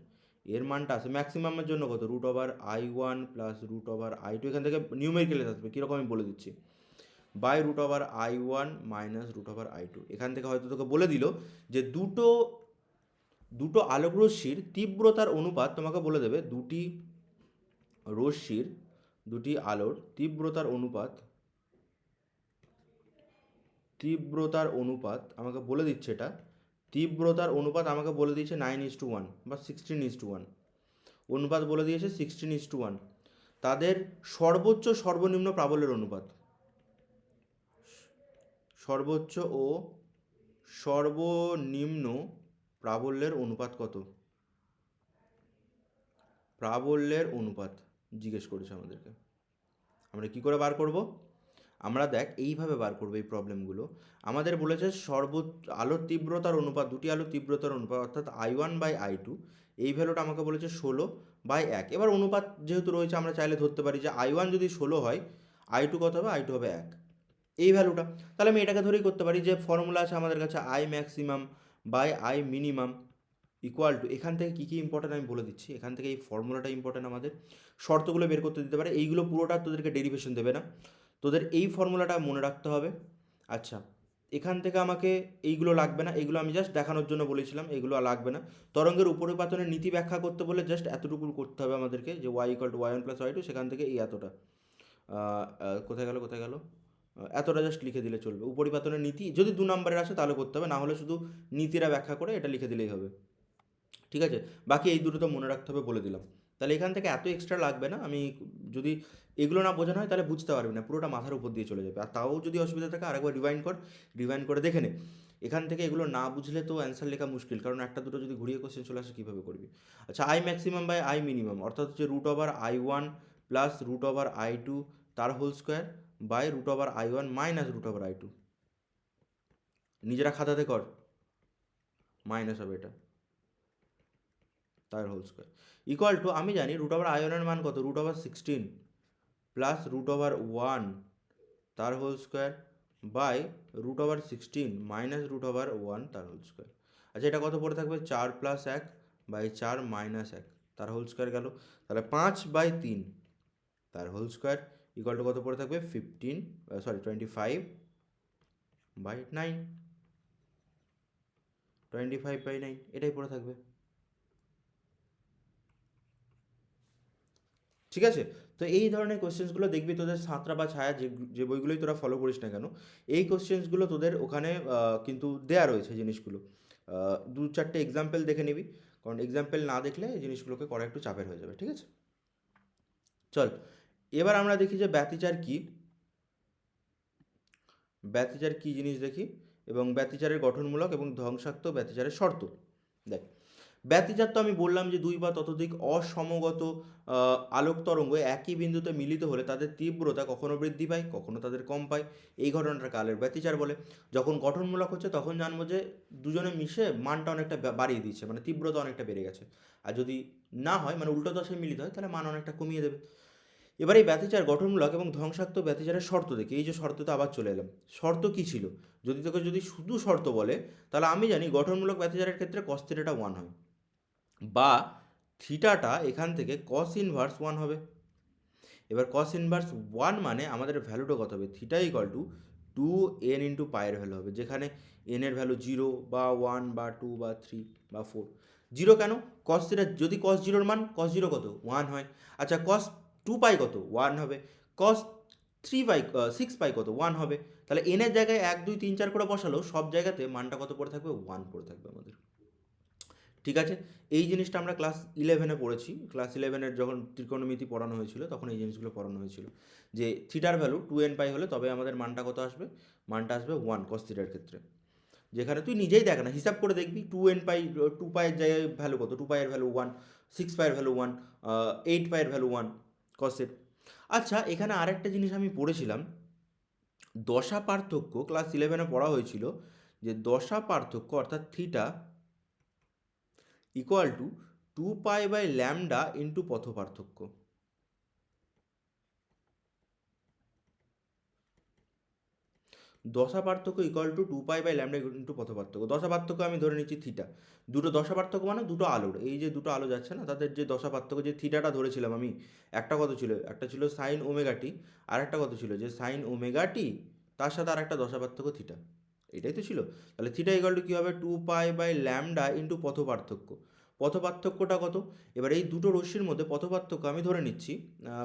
এর মানটা আসে ম্যাক্সিমামের জন্য কত? √i1 প্লাস √i2, এখান থেকে নিউমেরিক্যালে আসবে, কীরকম আমি বলে দিচ্ছি, বাই √i1 মাইনাস √i2। এখান থেকে হয়তো তোকে বলে দিল যে দুটো আলোক রশ্মির তীব্রতার অনুপাত তোমাকে বলে দেবে, দুটি আলোর তীব্রতার অনুপাত আমাকে বলে দিচ্ছে, এটা তীব্রতার অনুপাত আমাকে বলে দিয়েছে 9:1 বা 16:1, অনুপাত বলে দিয়েছে 16:1। তাদের সর্বোচ্চ সর্বনিম্ন প্রাবল্যের অনুপাত, সর্বোচ্চ ও সর্বনিম্ন প্রাবল্যের অনুপাত কত? প্রাবল্যের অনুপাত জিজ্ঞেস করেছে আমাদেরকে, আমরা কি করে বার করব? আমরা দেখ এইভাবে বার করবো এই প্রবলেমগুলো। আমাদের বলেছে আলোর তীব্রতার অনুপাত, দুটি আলোর তীব্রতার অনুপাত অর্থাৎ i1 বাই i2, এই ভ্যালুটা আমাকে বলেছে 16/1। এবার অনুপাত যেহেতু রয়েছে আমরা চাইলে ধরতে পারি যে i1 যদি 16 হয়, i2 কত হবে? i2 হবে 1, এই ভ্যালুটা। তাহলে আমি এটাকে ধরেই করতে পারি যে ফর্মুলা আছে আমাদের কাছে I maximum by I minimum equals to, এখান থেকে কী কী ইম্পর্টেন্ট আমি বলে দিচ্ছি, এখান থেকে এই ফর্মুলাটা ইম্পর্টেন্ট, আমাদের শর্তগুলো বের করতে দিতে পারে, এইগুলো পুরোটা তোদেরকে ডেরিভেশন দেবে না, তোদের এই ফর্মুলাটা মনে রাখতে হবে। আচ্ছা, এখান থেকে আমাকে এইগুলো লাগবে না, এইগুলো আমি জাস্ট দেখানোর জন্য বলেছিলাম, এইগুলো আর লাগবে না। তরঙ্গের উপরিপাতনের নীতি ব্যাখ্যা করতে বলে জাস্ট এতটুকু করতে হবে আমাদেরকে, যে Y equals to Y one plus Y two, সেখান থেকে এই এতটা কোথায় গেল কোথায় গেল, এতটা জাস্ট লিখে দিলে চলবে। উপরিপাতনের নীতি যদি 2 নম্বরের আসে তাহলে করতে হবে, না হলে শুধু নীতিরা ব্যাখ্যা করে এটা লিখে দিলেই হবে। ঠিক আছে, বাকি এই দুটো তো মনে রাখতে হবে, বলে দিলাম। তাহলে এখান থেকে এত এক্সট্রা লাগবে না। আমি যদি এগুলো না বোঝানো হয় তাহলে বুঝতে পারবি না, পুরোটা মাথার উপর দিয়ে চলে যাবে। আর তাও যদি অসুবিধা থাকে আরেকবার রিভাইন্ড করে দেখে নে। এখান থেকে এগুলো না বুঝলে তো অ্যান্সার লেখা মুশকিল, কারণ একটা দুটো যদি ঘুরিয়ে কোশ্চেন চলে আসে কীভাবে করবি। আচ্ছা, i maximum by I minimum অর্থাৎ হচ্ছে root over i one plus root over i two তার whole square by root over i one minus root over i two. নিজেরা খাতাতে কর, মাইনাস হবে এটা, তার হোল স্কোয়ার ইকুয়াল টু, আমি জানি রুট ওভার আই ওয়ানের মান কত, root over 16 plus root over 1 তার whole square by root over 16 minus root over 1 তার হোল স্কোয়ার। আচ্ছা, এটা কত পড়ে থাকবে, 4 প্লাস 1 বাই 4 মাইনাস 1 তার হোল স্কোয়ার গেল। তাহলে 5/3 তার হোল স্কোয়ার ইকুয়াল টু কত পড়ে থাকবে, 25/9, 25/9 এটাই পড়ে থাকবে। ঠিক আছে, তো এই ধরনের কোশ্চেন্সগুলো দেখবি তোদের সাঁতরা বা ছায়া যে যে বইগুলোই তোরা ফলো করিস না কেন, এই কোশ্চেন্সগুলো তোদের ওখানে কিন্তু দেয়া রয়েছে জিনিসগুলো। 2-4টে এক্সাম্পল দেখে নিবি, কারণ এক্সাম্পল না দেখলে এই জিনিসগুলোকে করা একটু চাপের হয়ে যাবে। ঠিক আছে, চল এবার আমরা দেখি যে ব্যতিচার কী, ব্যতিচার কী জিনিস দেখি, এবং ব্যতিচারের গঠনমূলক এবং ধ্বংসাত্মক ব্যতিচারের শর্ত। দেখ, ব্যতিচার তো আমি বললাম যে দুই বা ততোধিক অসমগত আলোক তরঙ্গ একই বিন্দুতে মিলিত হলে তাদের তীব্রতা কখনো বৃদ্ধি পায় কখনো তাদের কম পায়, এই ঘটনাটাকে আলোর ব্যতিচার বলে। যখন গঠনমূলক হচ্ছে তখন জানবো যে দুজনে মিশে মানটা অনেকটা বাড়িয়ে দিচ্ছে, মানে তীব্রতা অনেকটা বেড়ে গেছে। আর যদি না হয়, মানে উল্টো দশায় মিলিত হয়, তাহলে মান অনেকটা কমিয়ে দেবে। এবার এই ব্যতিচার গঠনমূলক এবং ধ্বংসাত্মক ব্যতিচারের শর্ত দেখি। এই যে শর্ততে আবার চলে এলাম, শর্ত কী ছিল, যদি শুধু শর্ত বলে তাহলে আমি জানি গঠনমূলক ব্যতিচারের ক্ষেত্রে cos থিটাটা 1 হয়, বা থিটাটা এখান থেকে cos ইনভার্স 1 হবে। এবার cos ইনভার্স 1 মানে আমাদের ভ্যালুটা কত হবে, theta equal to 2n into পায়ের ভ্যালু হবে, যেখানে n এর ভ্যালু 0 বা 1 বা 2 বা 3 বা 4। 0 কেন, cos থিটা যদি cos 0 মান cos 0 কত 1 হয়। আচ্ছা, cos 2 পাই কত 1 হবে, cos 6 পাই কত 1 হবে। তাহলে n এর জায়গায় 1 2 3 4 করে বসালেও সব জায়গাতে মানটা কত পড়ে থাকবে, 1 পড়ে থাকবে আমাদের। ঠিক আছে, এই জিনিসটা আমরা ক্লাস 11-এ পড়েছি। ক্লাস 11-এর যখন ত্রিকোণমিতি পড়ানো হয়েছিল তখন এই জিনিসগুলো পড়ানো হয়েছিল, যে থিটার ভ্যালু 2n পাই হলে তবে আমাদের মানটা কত আসবে, মানটা আসবে 1 cos থিটার ক্ষেত্রে। যেখানে তুই নিজেই দেখ না, হিসাব করে দেখবি 2n পাই, 2 পাইয়ের জায়গায় ভ্যালু কত, 2 পাইয়ের ভ্যালু 1, 6 পাইয়ের ভ্যালু 1, 8 পাইয়ের ভ্যালু 1 cos-এর। আচ্ছা, এখানে আরেকটা জিনিস আমি পড়েছিলাম, দশা পার্থক্য ক্লাস 11-এ পড়া হয়েছিল, যে দশা পার্থক্য অর্থাৎ থিটা ইকুয়াল টু 2 পাই/ল্যামডা ইন্টু পথ পার্থক্য। দশা পার্থক্য ইকুয়াল টু 2 পাই/ল্যামডা ইন্টু পথ পার্থক্য। দশা পার্থক্য আমি ধরে নিচ্ছি থিটা, দুটো দশা পার্থক্য মানে দুটো আলোর, এই যে দুটো আলো যাচ্ছে না তাদের যে দশা পার্থক্য, যে থিটাটা ধরেছিলাম আমি, একটা কত ছিল, একটা ছিল সাইন ওমেগা টি, আর একটা কত ছিল যে সাইন ওমেগা টি, তার সাথে আর একটা দশা পার্থক্য থিটা, এটাই তো ছিল। তাহলে থিটা ইকুয়াল টু কী হবে, 2 পাই/ল্যামডা ইন্টু পথ পার্থক্য। পথ পার্থক্যটা কত, এবার এই দুটো রশ্মির মধ্যে পথ পার্থক্য আমি ধরে নিচ্ছি,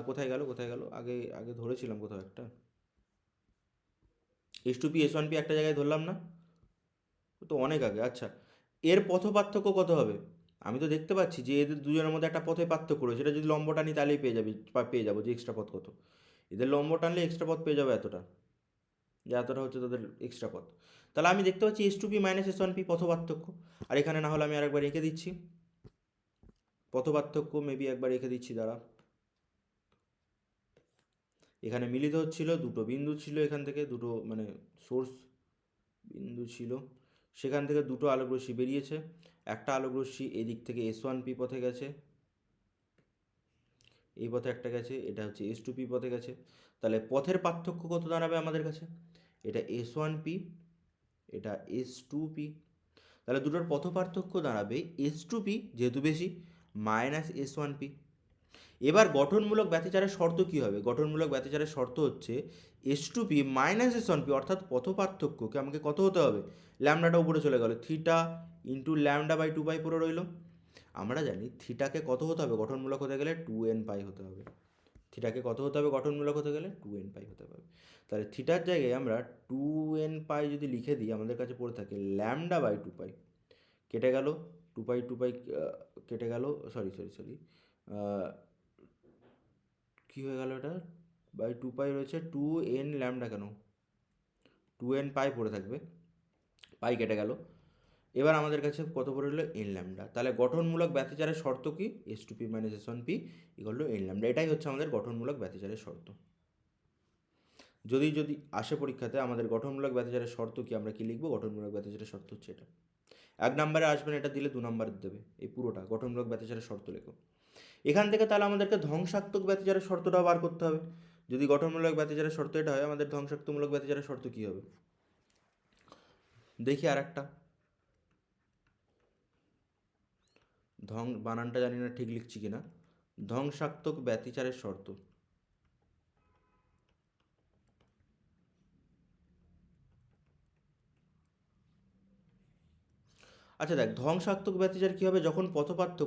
কোথায় গেল আগে আগে ধরেছিলাম কোথাও একটা, S2P S1P একটা জায়গায় ধরলাম না, তো অনেক আগে। আচ্ছা, এর পথ পার্থক্য কত হবে, আমি তো দেখতে পাচ্ছি যে এদের দুজনের মধ্যে একটা পথে পার্থক্য রয়েছে, এটা যদি লম্ব টানি তাহলেই পেয়ে যাবো যে এক্সট্রা পথ কত। এদের লম্ব টানলে এক্সট্রা পথ পেয়ে যাবো এতটা, যে এতটা হচ্ছে তাদের এক্সট্রা পথ। তাহলে আমি দেখতে পাচ্ছি S2P মাইনাস S1P পথ পার্থক্য। আর এখানে না হলে আমি আরেকবার রেখে দিচ্ছি পথ পার্থক্য, মেবি একবার রেখে দিচ্ছি, দাঁড়া। এখানে মিলিত হচ্ছিল, দুটো বিন্দু ছিল, এখান থেকে দুটো মানে সোর্স বিন্দু ছিল, সেখান থেকে দুটো আলোকরশ্মি বেরিয়েছে। একটা আলোকরশ্মি এদিক থেকে S1P পথে গেছে, এই পথে একটা গেছে, এটা হচ্ছে S2P পথে গেছে। তাহলে পথের পার্থক্য কত দাঁড়াবে আমাদের কাছে, এটা S1P, এটা S2P। তাহলে দুটোর পথ পার্থক্য দাঁড়াবে S2P যেহেতু বেশি মাইনাস S1P। এবার গঠনমূলক ব্যতিচারের শর্ত কী হবে? গঠনমূলক ব্যতিচারের শর্ত হচ্ছে S two P minus S one P, অর্থাৎ পথ পার্থক্যকে আমাকে কত হতে হবে? ল্যামডাটা উপরে চলে গেল, theta into lambda by two pi পড়ে রইল। আমরা জানি থিটাকে কত হতে হবে গঠনমূলক হতে গেলে? 2n পাই হতে হবে। থিটাকে কত হতে হবে গঠনমূলক হতে গেলে? 2n পাই হতে হবে। তাহলে থিটার জায়গায় আমরা 2n পাই যদি লিখে দিই, আমাদের কাছে পড়ে থাকে ল্যামডা বাই টু পাই। কেটে গেল, টু পাই কেটে গেল, সরি কী হয়ে গেল এটা? বাই টু পাই রয়েছে, 2n ল্যামডা, কেন 2n পাই পড়ে থাকবে, পাই কেটে গেল। এবার আমাদের কাছে কত পড়ে রইল? N lambda. তাহলে গঠনমূলক ব্যতিচারের শর্ত কি? S two P minus S one P equal to n lambda. এটাই হচ্ছে আমাদের গঠনমূলক ব্যতিচারের শর্ত। যদি আসে পরীক্ষাতে আমাদের গঠনমূলক ব্যতিচারের শর্ত কি, আমরা কি লিখবো? গঠনমূলক ব্যতিচারের শর্ত হচ্ছে এটা। 1 নম্বরে আসবেন, এটা দিলে 2 নম্বরে দেবে। এই পুরোটা গঠনমূলক ব্যতিচারের শর্ত লেখো। এখান থেকে তাহলে আমাদেরকে ধ্বংসাত্মক ব্যতিচারের শর্তটাও বার করতে হবে। যদি গঠনমূলক ব্যতিচারের শর্ত এটা হয়, আমাদের ধ্বংসাত্মক ব্যতিচারের শর্ত কী হবে? দেখি আর একটা, বানানটা জানি না ঠিক লিখছি কিনা। ধ্বংসাত্মক ব্যতিচারের শর্ত। আচ্ছা দেখ, ধ্বংসাত্মক ব্যতিচার কী হবে? যখন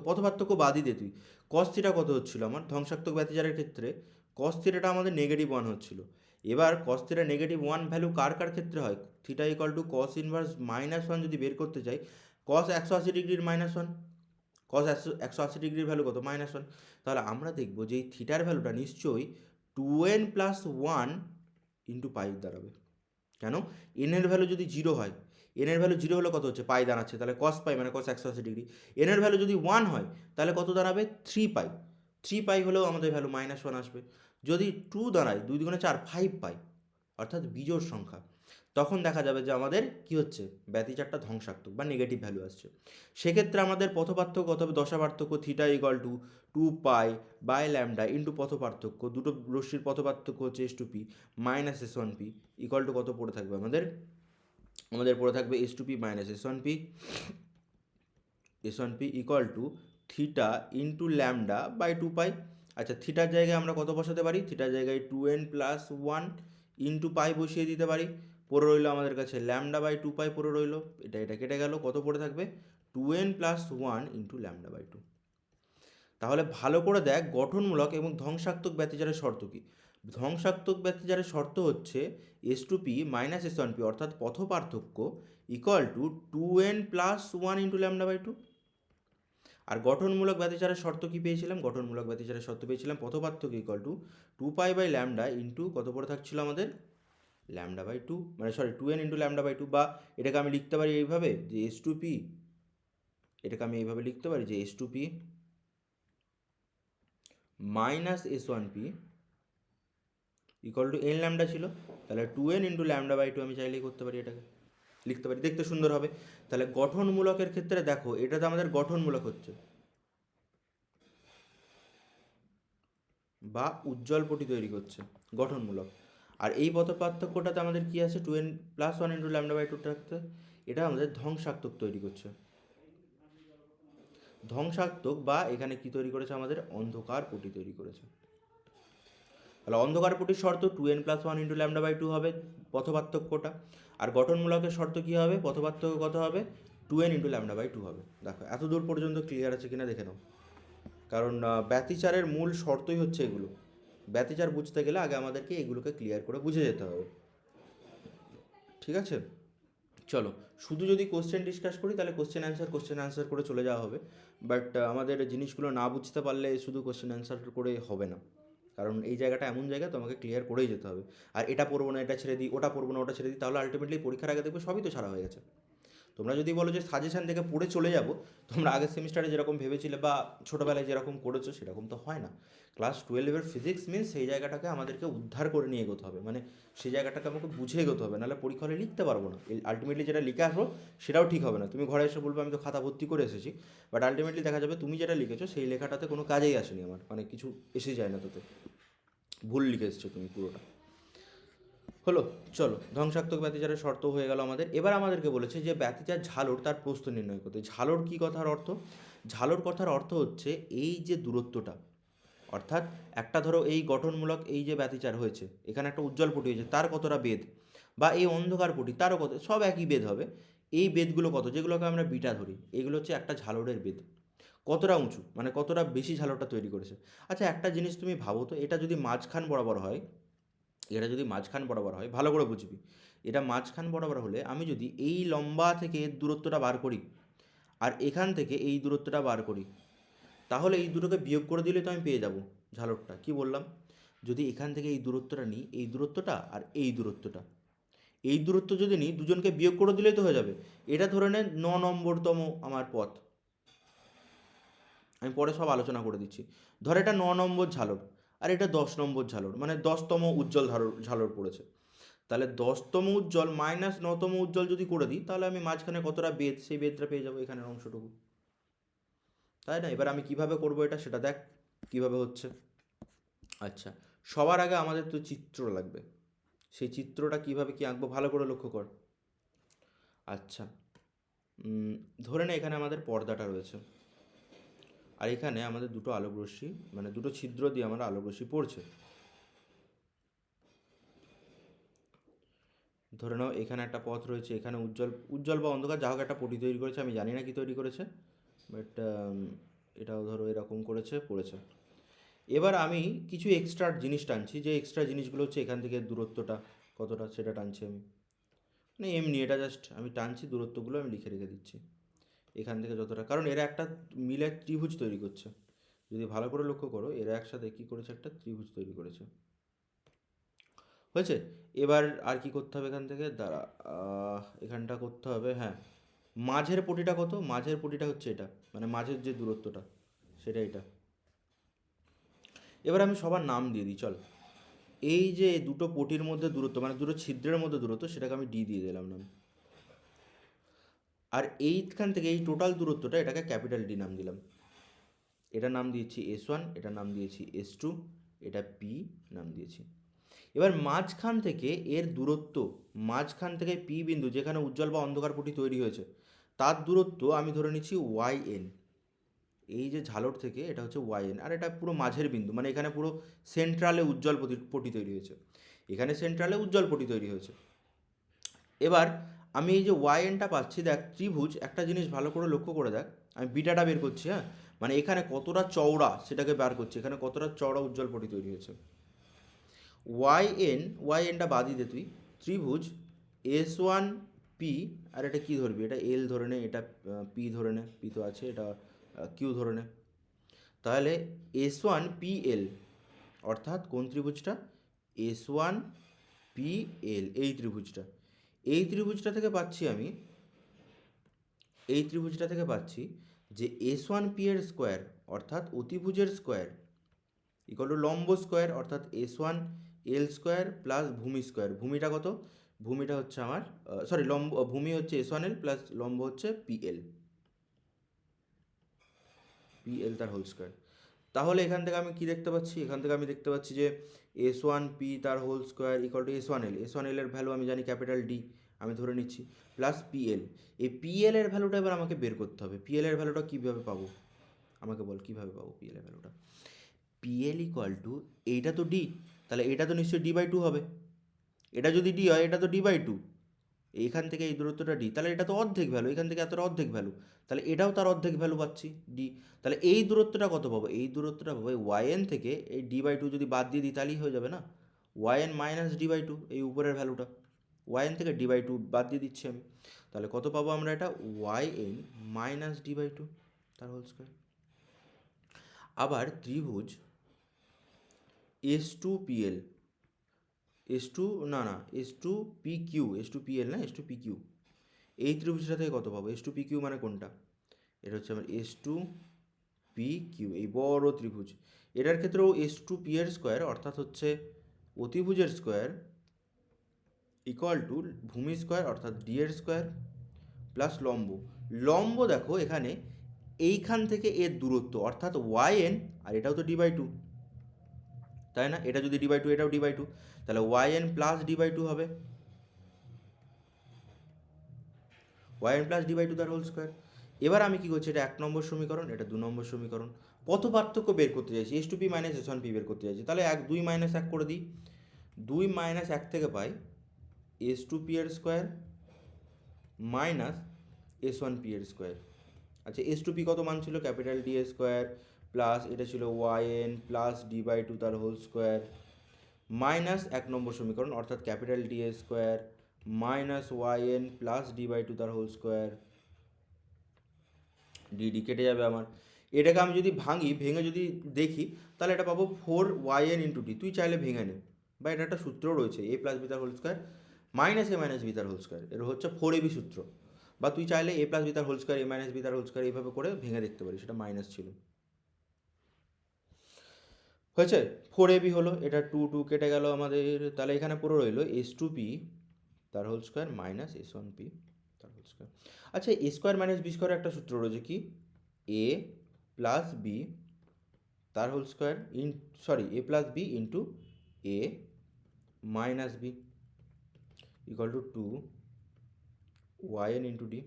পথপার্থক্য বাদই দে তুই, কস থিটা কত হচ্ছিল আমার ধ্বংসাত্মক ব্যতিচারের ক্ষেত্রে? কস থিটাটা আমাদের -1 হচ্ছিল। এবার কস থিটা -1 ভ্যালু কার কার ক্ষেত্রে হয়? Theta equal to cos inverse -1 যদি বের করতে চাই, কস 180 ডিগ্রির -1, কস 180 ডিগ্রির ভ্যালু কত? -1। তাহলে আমরা দেখব যে এই থিটার ভ্যালুটা নিশ্চয়ই 2n প্লাস 1 ইন্টু পাই দাঁড়াবে। কেন? এনের ভ্যালু যদি 0 হয়, এনের ভ্যালু 0 হলে কত হচ্ছে? পাই দাঁড়াচ্ছে, তাহলে কস পাই মানে কস 180 ডিগ্রি। এনের ভ্যালু যদি 1 হয়, তাহলে কত দাঁড়াবে? 3 পাই। 3 পাই হলেও আমাদের ভ্যালু -1 আসবে। যদি 2 দাঁড়ায়, 2 2 4, 5 পাই, অর্থাৎ বিজোড় সংখ্যা, তখন দেখা যাবে যে আমাদের কি হচ্ছে? ব্যতিচারটা ধ্বংসাত্মক বা নেগেটিভ ভ্যালু আসছে। সেক্ষেত্রে আমাদের পথপার্থক্য কত হবে? দশা পার্থক্য theta equal to 2 pi by lambda into পথপার্থক্য, দুটো রশ্মির পথপার্থক্য হচ্ছে S two P minus S one P equal to কত পড়ে থাকবে আমাদের? পড়ে থাকবে s two P minus S one P equal to theta into lambda by two pi. আচ্ছা, থিটার জায়গায় আমরা কত বসাতে পারি? থিটার জায়গায় 2n প্লাস 1 ইন্টু পাই বসিয়ে দিতে পারি। পড়ে রইল আমাদের কাছে ল্যামডা বাই টু পাই পড়ে রইল। এটা কেটে গেল, কত পড়ে থাকবে? 2n plus 1 into lambda by two. তাহলে ভালো করে দেখ গঠনমূলক এবং ধ্বংসাত্মক ব্যতিচারের শর্ত কী। ধ্বংসাত্মক ব্যতিচারের শর্ত হচ্ছে S two P minus S one P, অর্থাৎ পথ পার্থক্য equal to 2n plus 1 into lambda by two. আর গঠনমূলক ব্যতিচারের শর্ত কী পেয়েছিলাম? গঠনমূলক ব্যতিচারের শর্ত পেয়েছিলাম পথ পার্থক্য equal to 2 pi by lambda into কত পড়ে থাকছিল আমাদের? ল্যামডা বাই টু, মানে sorry 2n into lambda by two. বা এটাকে আমি লিখতে পারি এইভাবে যে এস টু পি, এটাকে আমি এইভাবে লিখতে পারি যে S two P minus S one P equal to n lambda ছিল, তাহলে 2n into lambda by two আমি চাইলেই করতে পারি, এটাকে লিখতে পারি, দেখতে সুন্দর হবে। তাহলে গঠনমূলকের ক্ষেত্রে দেখো, এটা তো আমাদের গঠনমূলক হচ্ছে বা উজ্জ্বল পটি তৈরি করছে, গঠনমূলক। আর এই পথ পার্থক্যটাতে আমাদের কি আছে? 2n plus 1 into lambda by two থাকতে, এটা আমাদের ধ্বংসাত্মক তৈরি করছে। ধ্বংসাত্মক বা এখানে কি তৈরি করেছে? আমাদের অন্ধকার পটি তৈরি করেছে। তাহলে অন্ধকার পটির শর্ত 2n plus 1 into lambda by two হবে পথপার্থক্যটা। আর গঠনমূলকের শর্ত কী হবে? পথপার্থক্য কত হবে? 2n into lambda by two হবে। দেখো এত দূর পর্যন্ত ক্লিয়ার আছে কিনা দেখে নাও, কারণ ব্যতিচারের মূল শর্তই হচ্ছে এগুলো। ব্যতিচার বুঝতে গেলে আগে আমাদেরকে এগুলোকে ক্লিয়ার করে বুঝে যেতে হবে, ঠিক আছে? চলো, শুধু যদি কোশ্চেন ডিসকাস করি তাহলে কোশ্চেন অ্যান্সার করে চলে যাওয়া হবে। বাট আমাদের জিনিসগুলো না বুঝতে পারলে শুধু কোশ্চেন অ্যান্সার করে হবে না, কারণ এই জায়গাটা এমন জায়গা, তোমাকে ক্লিয়ার করেই যেতে হবে। আর এটা পড়বো না এটা ছেড়ে দিই, ওটা পড়বো না ওটা ছেড়ে দিই, তাহলে আলটিমেটলি পরীক্ষার আগে দেখবে সবই তো ছাড়া হয়ে গেছে। তোমরা যদি বলো যে সাজেশান থেকে পড়ে চলে যাব, তোমরা আগের সেমিস্টারে যেরকম ভেবেছিলে বা ছোটোবেলায় যেরকম করেছো সেরকম তো হয় না। ক্লাস 12-এর ফিজিক্স মিনস সেই জায়গাটাকে আমাদেরকে উদ্ধার করে নিয়ে এগোতে হবে, মানে সেই জায়গাটাকে আমাকে বুঝে এগোতে হবে, নাহলে পরীক্ষা হলে লিখতে পারবো না। আলটিমেটলি যেটা লিখে আসবো সেটাও ঠিক হবে না। তুমি ঘরে এসে বলবে আমি তো খাতা ভর্তি করে এসেছি, বাট আলটিমেটলি দেখা যাবে তুমি যেটা লিখেছো সেই লেখাটাতে কোনো কাজেই আসেনি, আমার মানে কিছু এসে যায় না, তাতে ভুল লিখে এসেছো তুমি পুরোটা। হলো, চলো, ধ্বংসাত্মক ব্যতিচারের শর্ত হয়ে গেল আমাদের। এবার আমাদেরকে বলেছে যে ব্যতিচার ঝালর তার প্রস্থ নির্ণয় করতে। ঝালর কী কথার অর্থ? ঝালর কথার অর্থ হচ্ছে এই যে দূরত্বটা, অর্থাৎ একটা ধরো এই গঠনমূলক এই যে ব্যতিচার হয়েছে, এখানে একটা উজ্জ্বল পটি হয়েছে, তার কতটা বেদ, বা এই অন্ধকার পটি তারও কত, সব একই বেদ হবে। এই বেদগুলো কত, যেগুলোকে আমরা বিটা ধরি, এগুলো হচ্ছে একটা ঝালরের বেদ, কতটা উঁচু, মানে কতটা বেশি ঝালরটা তৈরি করেছে। আচ্ছা একটা জিনিস তুমি ভাবো তো, এটা যদি মাঝখান বরাবর হয়, এটা যদি মাঝখান বরাবর হয়, ভালো করে বুঝবি, এটা মাঝখান বরাবর হলে আমি যদি এই লম্বা থেকে এর দূরত্বটা বার করি, আর এখান থেকে এই দূরত্বটা বার করি, তাহলে এই দুটোকে বিয়োগ করে দিলে তো আমি পেয়ে যাব ঝালরটা। কি বললাম, যদি এখান থেকে এই দূরত্বটা নিই, এই দূরত্বটা আর এই দূরত্বটা, এই দূরত্ব যদি নিই, দুজনকে বিয়োগ করে দিলেই তো হয়ে যাবে। এটা ধরে নেন 9 নম্বরতম আমার পথ, আমি পরে সব আলোচনা করে দিচ্ছি। ধর এটা 9 নম্বর ঝালর, আর এটা 10 নম্বর ঝালর, মানে 10তম উজ্জ্বল ঝালর ঝালর পড়েছে। তাহলে 10তম উজ্জ্বল মাইনাস 9তম উজ্জ্বল যদি করে দিই, তাহলে আমি মাঝখানে কতটা বেদ, সেই বেদটা পেয়ে যাবো এখানের অংশটুকু, তাই না? এবার আমি কিভাবে করব এটা, সেটা দেখ কিভাবে হচ্ছে। আচ্ছা, সবার আগে আমাদের তো চিত্র লাগবে, সেই চিত্রটা কিভাবে কি আঁকবো ভালো করে লক্ষ্য কর। আচ্ছা, ধরে নে এখানে আমাদের পর্দাটা রয়েছে, আর এখানে আমাদের দুটো আলোক রশ্মি, মানে দুটো ছিদ্র দিয়ে আমার আলোক রশ্মি পড়ছে। ধরে নাও এখানে একটা পথ রয়েছে, এখানে উজ্জ্বল উজ্জ্বল বা অন্ধকার যা হোক একটা পটি তৈরি করেছে, আমি জানি না কি তৈরি করেছে, বাট এটাও ধরো এরকম করেছে পড়েছে। এবার আমি কিছু এক্সট্রা জিনিস টানছি, যে এক্সট্রা জিনিসগুলো হচ্ছে এখান থেকে দূরত্বটা কতটা সেটা টানছি আমি, মানে এমনি এটা জাস্ট আমি টানছি, দূরত্বগুলো আমি লিখে রেখে দিচ্ছি এখান থেকে যতটা, কারণ এরা একটা মিলে ত্রিভুজ তৈরি করছে। যদি ভালো করে লক্ষ্য করো, এরা একসাথে কী করেছে, একটা ত্রিভুজ তৈরি করেছে। হয়েছে? এবার আর কি করতে হবে এখান থেকে, দাঁড়া, এখানটা করতে হবে, হ্যাঁ, মাঝের পটিটা কত, মাঝের পটিটা হচ্ছে এটা, মানে মাঝের যে দূরত্বটা সেটা এটা। এবার আমি সবার নাম দিয়ে দিই চল। এই যে দুটো পটির মধ্যে দূরত্ব, মানে দুটো ছিদ্রের মধ্যে দূরত্ব, সেটাকে আমি ডি দিয়ে দিলাম নাম। আর এইখান থেকে এই টোটাল দূরত্বটা, এটাকে ক্যাপিটাল ডি নাম দিলাম। এটার নাম দিয়েছি S1, এটার নাম দিয়েছি S2, এটা পি নাম দিয়েছি। এবার মাঝখান থেকে এর দূরত্ব, মাঝখান থেকে পি বিন্দু যেখানে উজ্জ্বল বা অন্ধকার পটি তৈরি হয়েছে, তার দূরত্ব আমি ধরে নিচ্ছি YN। এই যে ঝালর থেকে এটা হচ্ছে YN, আর এটা পুরো মাঝের বিন্দু, মানে এখানে পুরো সেন্ট্রালে উজ্জ্বল পটি তৈরি হয়েছে, এখানে সেন্ট্রালে উজ্জ্বল পটি তৈরি হয়েছে। এবার আমি এই যে YNটা পাচ্ছি, দেখ ত্রিভুজ, একটা জিনিস ভালো করে লক্ষ্য করে দেখ, আমি বিটাটা বের করছি, হ্যাঁ, মানে এখানে কতটা চওড়া সেটাকে বার করছি, এখানে কতটা চওড়া উজ্জ্বল পটি তৈরি হয়েছে। YNটা বাদই দে তুই, ত্রিভুজ S1P, আর এটা কী ধরবি, এটা L ধরে নে, এটা P ধরে নে, P তো আছে, এটা Q ধরে নে। তাহলে S1PL, অর্থাৎ কোন ত্রিভুজটা, S1PL, এই ত্রিভুজটা, এই ত্রিভুজটা থেকে পাচ্ছি আমি, এই ত্রিভুজটা থেকে পাচ্ছি যে S1P এর স্কোয়ার, অর্থাৎ অতিভুজের স্কোয়ার, ইকুয়াল টু লম্ব স্কোয়ার, অর্থাৎ S1L স্কোয়ার প্লাস ভূমি স্কোয়ার। ভূমিটা কত, ভূমিটা হচ্ছে আমার, সরি লম্ব, ভূমি হচ্ছে S1L প্লাস লম্ব হচ্ছে PL, PL তার হোল স্কোয়ার। তাহলে এখান থেকে আমি কি দেখতে পাচ্ছি, এখান থেকে আমি দেখতে পাচ্ছি যে S1P তার whole square equal to S1L এর ভ্যালু আমি জানি ক্যাপিটাল ডি, আমি ধরে নিচ্ছি, প্লাস PL। এই PL এর ভ্যালুটা এবার আমাকে বের করতে হবে। PL এর ভ্যালুটা কীভাবে পাবো, আমাকে বল কীভাবে পাবো PL এর ভ্যালুটা। PL ইকুয়াল টু, এইটা তো ডি, তাহলে এটা তো নিশ্চয়ই D/2 হবে। এটা যদি ডি হয়, এটা তো D/2, এইখান থেকে এই দূরত্বটা ডি, তাহলে এটা তো অর্ধেক ভ্যালু, এখান থেকে এতটা অর্ধেক ভ্যালু, তাহলে এটাও তার অর্ধেক ভ্যালু পাচ্ছি ডি। তাহলে এই দূরত্বটা কত পাবো, এই দূরত্বটা পাবো YN থেকে এই D/2 যদি বাদ দিয়ে দিই তাহলেই হয়ে যাবে না, YN মাইনাস D/2, এই উপরের ভ্যালুটা, YN থেকে D/2 বাদ দিয়ে দিচ্ছি আমি, তাহলে কত পাবো আমরা, এটা YN মাইনাস D/2 তার হোল স্কোয়ার। আবার ত্রিভুজ S2PL, S2 না না S2PQ, S2PL না, S2PQ, এই ত্রিভুজটা থেকে কত পাবো, S2PQ মানে কোনটা, এটা হচ্ছে আমার S2PQ, এই বড় ত্রিভুজ, এটার ক্ষেত্রেও S2P এর স্কোয়ার, অর্থাৎ হচ্ছে অতিভুজের স্কোয়ার ইকুয়াল টু ভূমি স্কোয়ার, অর্থাৎ ডি এর স্কোয়ার প্লাস লম্ব। লম্ব দেখো এখানে এইখান থেকে এর দূরত্ব, অর্থাৎ YN, আর এটাও তো D/2, তাই না, এটা যদি D/2 এটাও D/2, তাহলে YN প্লাস D/2 হবে, YN প্লাস D/2 তার হোল স্কোয়ার। এবার আমি কী করছি, এটা 1 নম্বর সমীকরণ, এটা 2 নম্বর সমীকরণ, পথপার্থক্য বের করতে চাইছি, S two P minus S one P বের করতে চাইছি, তাহলে 2 মাইনাস 1 করে দিই। 2 মাইনাস 1 থেকে পাই এস টু পি এর square minus S one P এর স্কোয়ার। আচ্ছা, এস টু পি কত মান ছিল? ক্যাপিটাল ডি এর স্কোয়ার প্লাস এটা ছিল Y n plus D by two তার হোল স্কোয়ার মাইনাস 1 নম্বর সমীকরণ অর্থাৎ ক্যাপিটাল ডি এর square minus Y n plus D by two তার হোল স্কোয়ার। ডি কেটে যাবে আমার। এটাকে আমি যদি ভেঙে যদি দেখি তাহলে এটা পাবো 4 yn ইন্টু ডি। তুই চাইলে ভেঙে নে, বা এটা একটা সূত্র রয়েছে এ প্লাস বি তার হোল স্কোয়ার মাইনাস এ মাইনাস বি তার হোল স্কোয়ার, এটা হচ্ছে 4ab সূত্র। বা তুই চাইলে এ প্লাস বি তার হোল স্কোয়ার এ মাইনাস বি তার হোল স্কোয়ার এইভাবে করে ভেঙে দেখতে পারিস, সেটা মাইনাস ছিল। হয়েছে, 4ab হলো, এটা 2 কেটে গেল আমাদের, তাহলে এখানে পুরো রইলো এস টু পি তার whole square minus S one p তার হোল স্কোয়ার। আচ্ছা, a square minus b square একটা সূত্র রয়েছে কি, এ প্লাস বি তার whole square a plus b into a minus b equal to 2 yn into d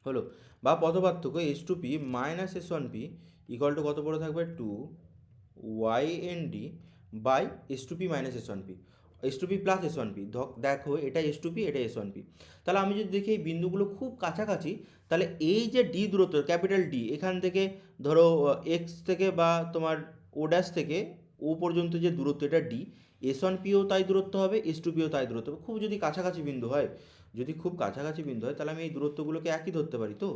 হলো। বা পথপার্থক্য s two P minus S one P equal to কত পড়ে থাকবে 2 yn d by s two P minus S one P, S two P plus S one P. দেখো এটা এস টু পি, এটা এস ওয়ান পি। তাহলে আমি যদি দেখি এই বিন্দুগুলো খুব কাছাকাছি, তাহলে এই যে ডি দূরত্ব ক্যাপিটাল ডি এখান থেকে ধরো এক্স থেকে বা তোমার ও ড্যাশ থেকে ও পর্যন্ত যে দূরত্ব এটা ডি, এস ওয়ান পিও তাই দূরত্ব হবে, এস টু পিও তাই দূরত্ব হবে। খুব যদি কাছাকাছি বিন্দু হয়, যদি খুব কাছাকাছি বিন্দু হয় তাহলে আমি এই দূরত্বগুলোকে একই ধরতে পারি। তো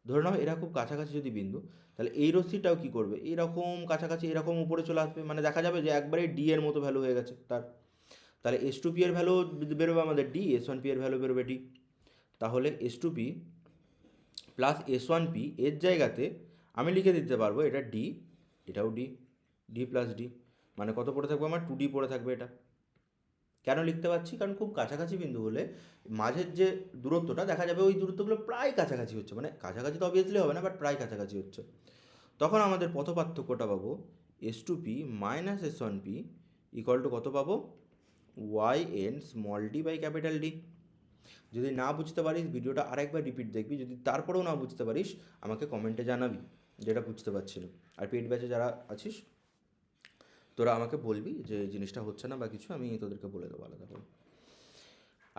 ধরে নাও এরা খুব কাছাকাছি যদি বিন্দু, তাহলে এই রশ্মিটাও কী করবে, এরকম কাছাকাছি এরকম উপরে চলে আসবে, মানে দেখা যাবে যে একবারে ডি এর মতো ভ্যালু হয়ে গেছে তার। তাহলে এস টু পি এর ভ্যালু বেরোবে আমাদের ডি, এস ওয়ান পি এর ভ্যালু বেরোবে ডি। তাহলে S two P plus S one P এর জায়গাতে আমি লিখে দিতে পারবো এটা ডি, এটাও ডি, ডি প্লাস ডি, মানে কত পড়ে থাকবে আমার 2d পড়ে থাকবে এটা। কেন লিখতে পারছি? কারণ খুব কাছাকাছি বিন্দু হলে মাঝের যে দূরত্বটা দেখা যাবে ওই দূরত্বগুলো প্রায় কাছাকাছি হচ্ছে, মানে কাছাকাছি তো অবভিয়াসলি হবে না, বাট প্রায় কাছাকাছি হচ্ছে। তখন আমাদের পথপার্থক্যটা পাবো S two P minus S one P equal to কত পাবো, Y n small D by capital D. যদি না বুঝতে পারিস ভিডিওটা আরেকবার রিপিট দেখবি, যদি তারপরেও না বুঝতে পারিস আমাকে কমেন্টে জানাবি যেটা বুঝতে পারছি না। আর পেড ব্যাচে যারা আছিস তোরা আমাকে বলবি যে জিনিসটা হচ্ছে না বা কিছু, আমি তোদেরকে বলে দেবো আলাদা করে।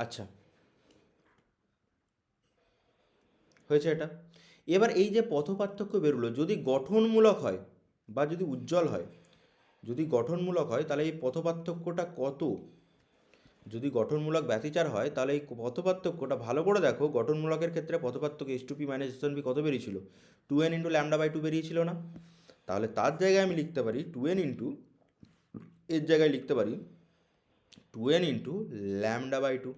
আচ্ছা, হয়েছে এটা। এবার এই যে পথপার্থক্য বেরোলো, যদি গঠনমূলক হয় বা যদি উজ্জ্বল হয়, যদি গঠনমূলক হয় তাহলে এই পথপার্থক্যটা কত? যদি গঠনমূলক ব্যতিচার হয় তাহলে এই পথপার্থক্যটা ভালো করে দেখো। গঠনমূলকের ক্ষেত্রে পথপার্থক্য s two P minus S one p কত বেরিয়েছিল? 2n into lambda by two বেরিয়েছিল না? তাহলে তার জায়গায় আমি লিখতে পারি 2n ইন্টু, এর জায়গায় লিখতে পারি 2n into lambda by two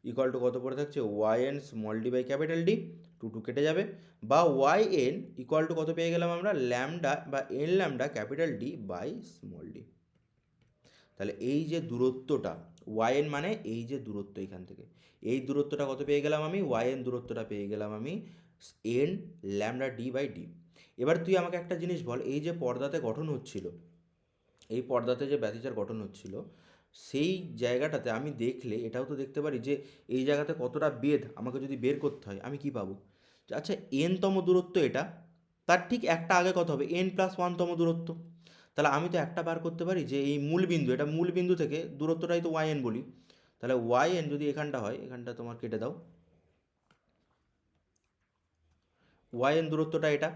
equal to কত পড়ে থাকছে, Y n small D by capital D, 2 কেটে যাবে, বা ওয়াই এন ইকুয়াল টু কত পেয়ে গেলাম আমরা, ল্যামডা বা n lambda capital D by small D. তাহলে এই যে দূরত্বটা ওয়াই এন মানে এই যে দূরত্ব এখান থেকে, এই দূরত্বটা কত পেয়ে গেলাম আমি, ওয়াই এন দূরত্বটা পেয়ে গেলাম আমি n lambda D by D. এবার তুই আমাকে একটা জিনিস বল, এই যে পর্দাতে গঠন হচ্ছিল, এই পর্দাতে যে ব্যতিচার গঠন হচ্ছিল, সেই জায়গাটাতে আমি দেখলে এটাও তো দেখতে পারি যে এই জায়গাতে কতটা বেধ আমাকে যদি বের করতে হয় আমি কি পাবো, আচ্ছা এনতম দূরত্ব এটা, তার ঠিক একটা আগে কত হবে, এন প্লাস ওয়ানতম দূরত্ব। তাহলে আমি তো একটা বার করতে পারি যে এই মূল বিন্দু, এটা মূল বিন্দু থেকে দূরত্বটাই তো ওয়াই এন বলি, তাহলে ওয়াই এন যদি এখানটা হয়, এখানটা তোমার কেটে দাও, ওয়াই এন দূরত্বটা এটা,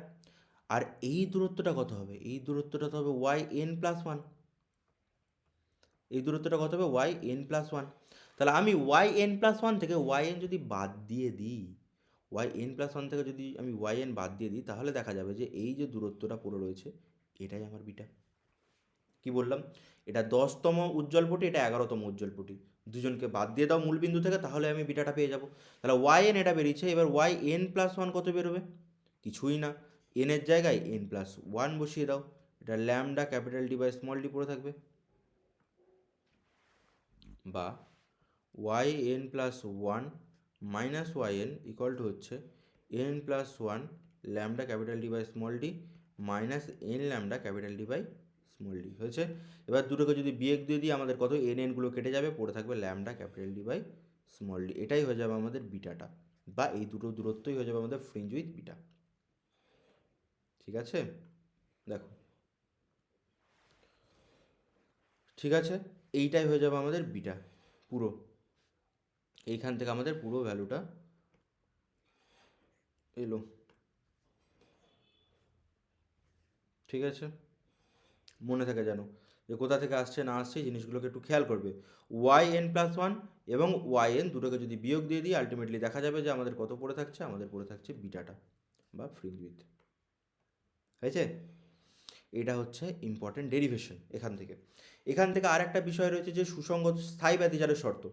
আর এই দূরত্বটা কত হবে, এই দূরত্বটা তো হবে ওয়াই এন প্লাস ওয়ান, এই দূরত্বটা কত হবে, ওয়াই এন প্লাস ওয়ান। তাহলে আমি ওয়াই এন প্লাস ওয়ান থেকে ওয়াই এন যদি বাদ দিয়ে দিই, ওয়াই এন প্লাস ওয়ান থেকে যদি আমি ওয়াই এন বাদ দিয়ে দিই, তাহলে দেখা যাবে যে এই যে দূরত্বটা পড়ে রয়েছে এটাই আমার বিটা। কি বললাম, এটা 10তম উজ্জ্বল পটি, এটা 11তম উজ্জ্বল পটি, দুজনকে বাদ দিয়ে দাও মূল বিন্দু থেকে, তাহলে আমি বিটাটা পেয়ে যাব। তাহলে ওয়াই এন এটা বেরিয়েছে, এবার ওয়াই এন প্লাস ওয়ান কত বেরোবে, কিছুই না, এনের জায়গায় এন প্লাস ওয়ান বসিয়ে দাও, এটা lambda capital D by small d পড়ে থাকবে, বা y n plus one minus Y n equal to হচ্ছে n plus one lambda capital D by small d minus n lambda capital D by small d. হয়েছে, এবার দুটোকে যদি বিয়োগ দিয়ে দিই আমাদের কত, এন এনগুলো কেটে যাবে, পড়ে থাকবে lambda capital D by small D. এটাই হয়ে যাবে আমাদের বিটাটা, বা এই দুটো দূরত্বই হয়ে যাবে আমাদের ফ্রিঞ্জ উইথ বিটা। ঠিক আছে, দেখো, ঠিক আছে, এইটাই হয়ে যাবে আমাদের বিটা পুরো, এইখান থেকে আমাদের পুরো ভ্যালুটা এলো। ঠিক আছে, মনে থাকে যেন যে কোথা থেকে আসছে না আসছে এই জিনিসগুলোকে একটু খেয়াল করবে। ওয়াই এন প্লাস ওয়ান এবং ওয়াই এন দুটোকে যদি বিয়োগ দিয়ে দিই আলটিমেটলি দেখা যাবে যে আমাদের কত পড়ে থাকছে, আমাদের পড়ে থাকছে বিটাটা বা ফ্রিঞ্জ উইথ। হয়েছে, এটা হচ্ছে ইম্পর্টেন্ট ডেরিভেশন। এখান থেকে আর একটা বিষয় রয়েছে যে সুসংগত স্থায়ী ব্যতিচারের শর্ত।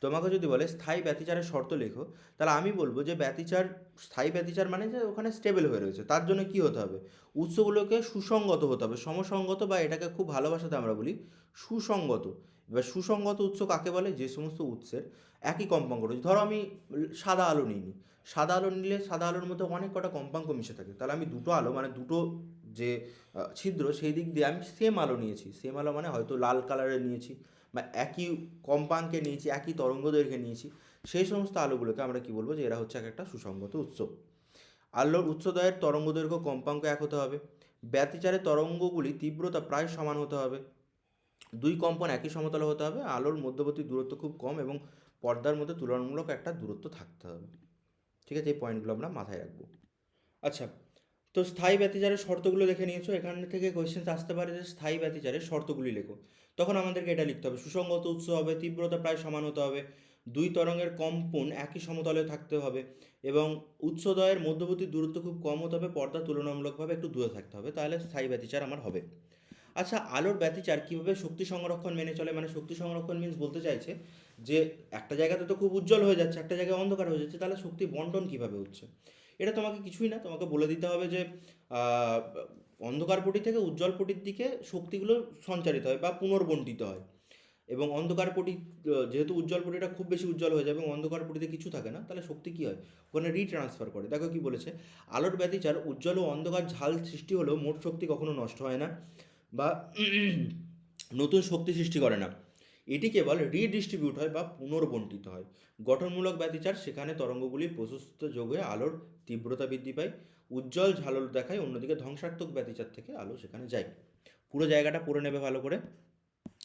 তোমাকে যদি বলে স্থায়ী ব্যতিচারের শর্ত লেখো, তাহলে আমি বলবো যে ব্যতিচার, স্থায়ী ব্যতিচার মানে যে ওখানে স্টেবল হয়ে রয়েছে, তার জন্য কি হতে হবে, উৎসগুলোকে সুসংগত হতে হবে, সমসংগত, বা এটাকে খুব ভালোবাসাতে আমরা বলি সুসংগত। এবার সুসংগত উৎস কাকে বলে, যে সমস্ত উৎসের একই কম্পাঙ্ক রয়েছে। ধরো আমি সাদা আলো নিইনি, সাদা আলো নিলে সাদা আলোর মধ্যে অনেক কটা কম্পাঙ্ক মিশে থাকে, তাহলে আমি দুটো আলো মানে দুটো যে ছিদ্র সেই দিক দিয়ে আমি সেম আলো নিয়েছি, সেম আলো মানে হয়তো লাল কালারের নিয়েছি বা একই কম্পাঙ্কে নিয়েছি, একই তরঙ্গ দৈর্ঘ্যে নিয়েছি, সেই সমস্ত আলোগুলোকে আমরা কি বলবো, যে এরা হচ্ছে একটা সুসংগত উৎস। আলোর উৎসদয়ের তরঙ্গ দৈর্ঘ্য কম্পাঙ্ক এক হতে হবে, ব্যতিচারে তরঙ্গগুলি তীব্রতা প্রায় সমান হতে হবে, দুই কম্পন একই সমতলে হতে হবে, আলোর মধ্যবর্তী দূরত্ব খুব কম এবং পর্দার মধ্যে তুলনামূলক একটা দূরত্ব থাকতে হবে। ঠিক আছে, এই পয়েন্টগুলো আমরা মাথায় রাখবো। আচ্ছা, তো স্থায়ী ব্যতিচারের শর্তগুলো দেখে নিয়েছো, এখান থেকে কোয়েশ্চেন আসতে পারে যে স্থায়ী ব্যতিচারের শর্তগুলি লেখো। তখন আমাদেরকে এটা লিখতে হবে, সুসংগত উৎস হবে, তীব্রতা প্রায় সমান হতে হবে, দুই তরঙ্গের কম্পন একই সমতলে থাকতে হবে এবং উৎসদয়ের মধ্যবর্তী দূরত্ব খুব কম হতে হবে, পর্দা তুলনামূলকভাবে একটু দূরে থাকতে হবে, তাহলে স্থায়ী ব্যতিচার আমার হবে। আচ্ছা, আলোর ব্যতিচার কীভাবে শক্তি সংরক্ষণ মেনে চলে, মানে শক্তি সংরক্ষণ মিন্স বলতে চাইছে যে একটা জায়গাতে তো খুব উজ্জ্বল হয়ে যাচ্ছে, একটা জায়গায় অন্ধকার হয়ে যাচ্ছে, তাহলে শক্তি বন্টন কীভাবে হচ্ছে। এটা তোমাকে কিছুই না, তোমাকে বলে দিতে হবে যে আহ, অন্ধকার পটি থেকে উজ্জ্বল পটির দিকে শক্তিগুলো সঞ্চারিত হয় বা পুনর্বণ্টিত হয়, এবং অন্ধকার পটি যেহেতু উজ্জ্বল পটিটা খুব বেশি উজ্জ্বল হয়ে যায় এবং অন্ধকার পটিতে কিছু থাকে না, তাহলে শক্তি কী হয়, ওখানে রিট্রান্সফার করে। দেখো কি বলেছে, আলোর ব্যতিচার উজ্জ্বল ও অন্ধকার ঝাল সৃষ্টি হলেও মোট শক্তি কখনো নষ্ট হয় না বা নতুন শক্তি সৃষ্টি করে না, এটি কেবল রিডিস্ট্রিবিউট হয় বা পুনর্বণ্টিত হয়। গঠনমূলক ব্যতিচার, সেখানে তরঙ্গগুলি প্রশস্ত যোগ হয়ে আলোর তীব্রতা বৃদ্ধি পায়, উজ্জ্বল ঝালর দেখায়, অন্যদিকে ধ্বংসাত্মক ব্যতিচার থেকে আলো সেখানে যায়। পুরো জায়গাটা পড়ে নেবে ভালো করে,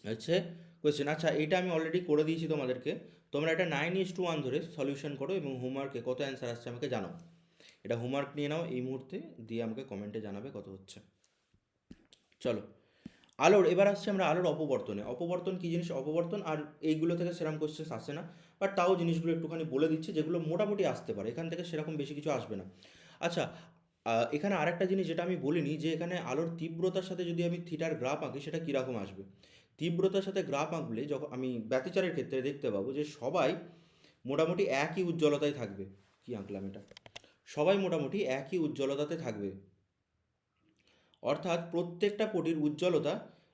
হচ্ছে কোয়েশ্চেন। আচ্ছা, এইটা আমি অলরেডি করে দিয়েছি তোমাদেরকে, তোমরা এটা 9:1 ধরে সলিউশন করো এবং হোমওয়ার্কে কত অ্যান্সার আসছে আমাকে জানাও। এটা হোমওয়ার্ক নিয়ে নাও এই মুহূর্তে, দিয়ে আমাকে কমেন্টে জানাবে কত হচ্ছে। চলো, আলোর এবার আসছে আমরা আলোর অপবর্তনে। অপবর্তন কী জিনিস, অপবর্তন আর এইগুলো থেকে সেরকম কোশ্চেন আসে না, বাট তাও জিনিসগুলো একটুখানি বলে দিচ্ছে যেগুলো মোটামুটি আসতে পারে, এখান থেকে সেরকম বেশি কিছু আসবে না। আচ্ছা, এখানে আরেকটা জিনিস যেটা আমি বলিনি, যে এখানে আলোর তীব্রতার সাথে যদি আমি থিটার গ্রাফ আঁকি সেটা কীরকম আসবে। তীব্রতার সাথে গ্রাফ আঁকলে যখন আমি ব্যতিচারের ক্ষেত্রে দেখতে পাবো যে সবাই মোটামুটি একই উজ্জ্বলতায় থাকবে। কি আঁকলাম এটা, সবাই মোটামুটি একই উজ্জ্বলতাতে থাকবে, অর্থাৎ প্রত্যেকটা পটির উজ্জ্বলতা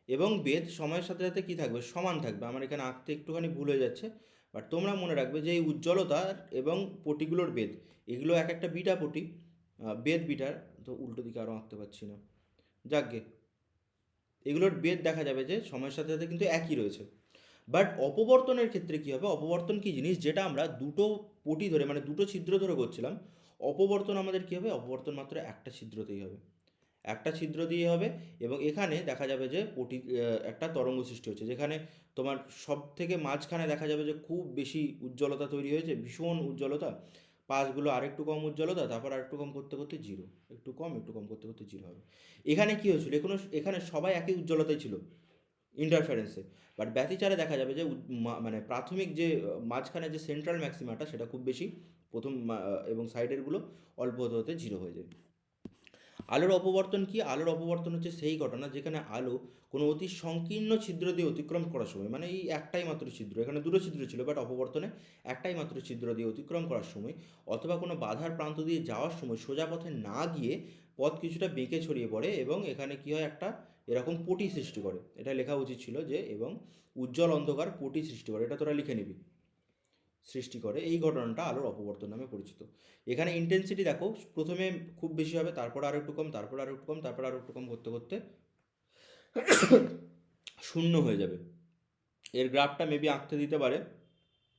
এবং বেধ সময়ের সাথে সাথে কী থাকবে, সমান থাকবে। আমার এখানে আঁকতে একটুখানি ভুল হয়ে যাচ্ছে, বাট তোমরা মনে রাখবে যে এই উজ্জ্বলতা এবং পটিগুলোর বেধ, এগুলো এক একটা বিটা পটি, বেদ বিটার, তো উল্টো দিকে আরও আঁকতে পারছি না, যাকগে, এগুলোর বেদ দেখা যাবে যে সময়ের সাথে সাথে কিন্তু একই রয়েছে। বাট অপবর্তনের ক্ষেত্রে কী হবে, অপবর্তন কী জিনিস, যেটা আমরা দুটো পটি ধরে মানে দুটো ছিদ্র ধরে করছিলাম, অপবর্তন আমাদের কী হবে, অপবর্তন মাত্র একটা ছিদ্রতেই হবে, একটা ছিদ্র দিয়ে হবে। এবং এখানে দেখা যাবে যে একটা তরঙ্গ সৃষ্টি হচ্ছে, যেখানে তোমার সব থেকে মাঝখানে দেখা যাবে যে খুব বেশি উজ্জ্বলতা তৈরি হয়েছে, ভীষণ উজ্জ্বলতা, পাশগুলো আরেকটু কম উজ্জ্বলতা, তারপর আরেকটু কম করতে করতে জিরো, একটু কম করতে করতে জিরো হবে। এখানে কী হয়েছিল, এখানে সবাই একই উজ্জ্বলতায় ছিল ইন্টারফারেন্সে, বাট ব্যতিচারে দেখা যাবে যে মানে প্রাথমিক যে মাঝখানে যে সেন্ট্রাল ম্যাক্সিমাটা সেটা খুব বেশি, প্রথম এবং সাইডেরগুলো অল্প হতে হতে জিরো হয়ে যায়। আলোর অপবর্তন কি, আলোর অপবর্তন হচ্ছে সেই ঘটনা যেখানে আলো কোনো অতি সংকীর্ণ ছিদ্র দিয়ে অতিক্রম করার সময়, মানে এই একটাই মাত্র ছিদ্র, এখানে দুটো ছিদ্র ছিল বাট অপবর্তনে একটাই মাত্র ছিদ্র দিয়ে অতিক্রম করার সময়, অথবা কোনো বাধার প্রান্ত দিয়ে যাওয়ার সময় সোজা পথে না গিয়ে পথ কিছুটা বেঁকে ছড়িয়ে পড়ে এবং এখানে কী হয়, একটা এরকম পটি সৃষ্টি করে। এটা লেখা উচিত ছিল যে এবং উজ্জ্বল অন্ধকার পটি সৃষ্টি করে, এটা তোরা লিখে নিবি, সৃষ্টি করে। এই ঘটনাটা আলোর অপবর্তন নামে পরিচিত। এখানে ইন্টেন্সিটি দেখো, প্রথমে খুব বেশি হবে, তারপর আরও একটু কম, তারপর আরও একটু কম, তারপর আরও একটু কম করতে করতে শূন্য হয়ে যাবে। এর গ্রাফটা মেবি আঁকতে দিতে পারে,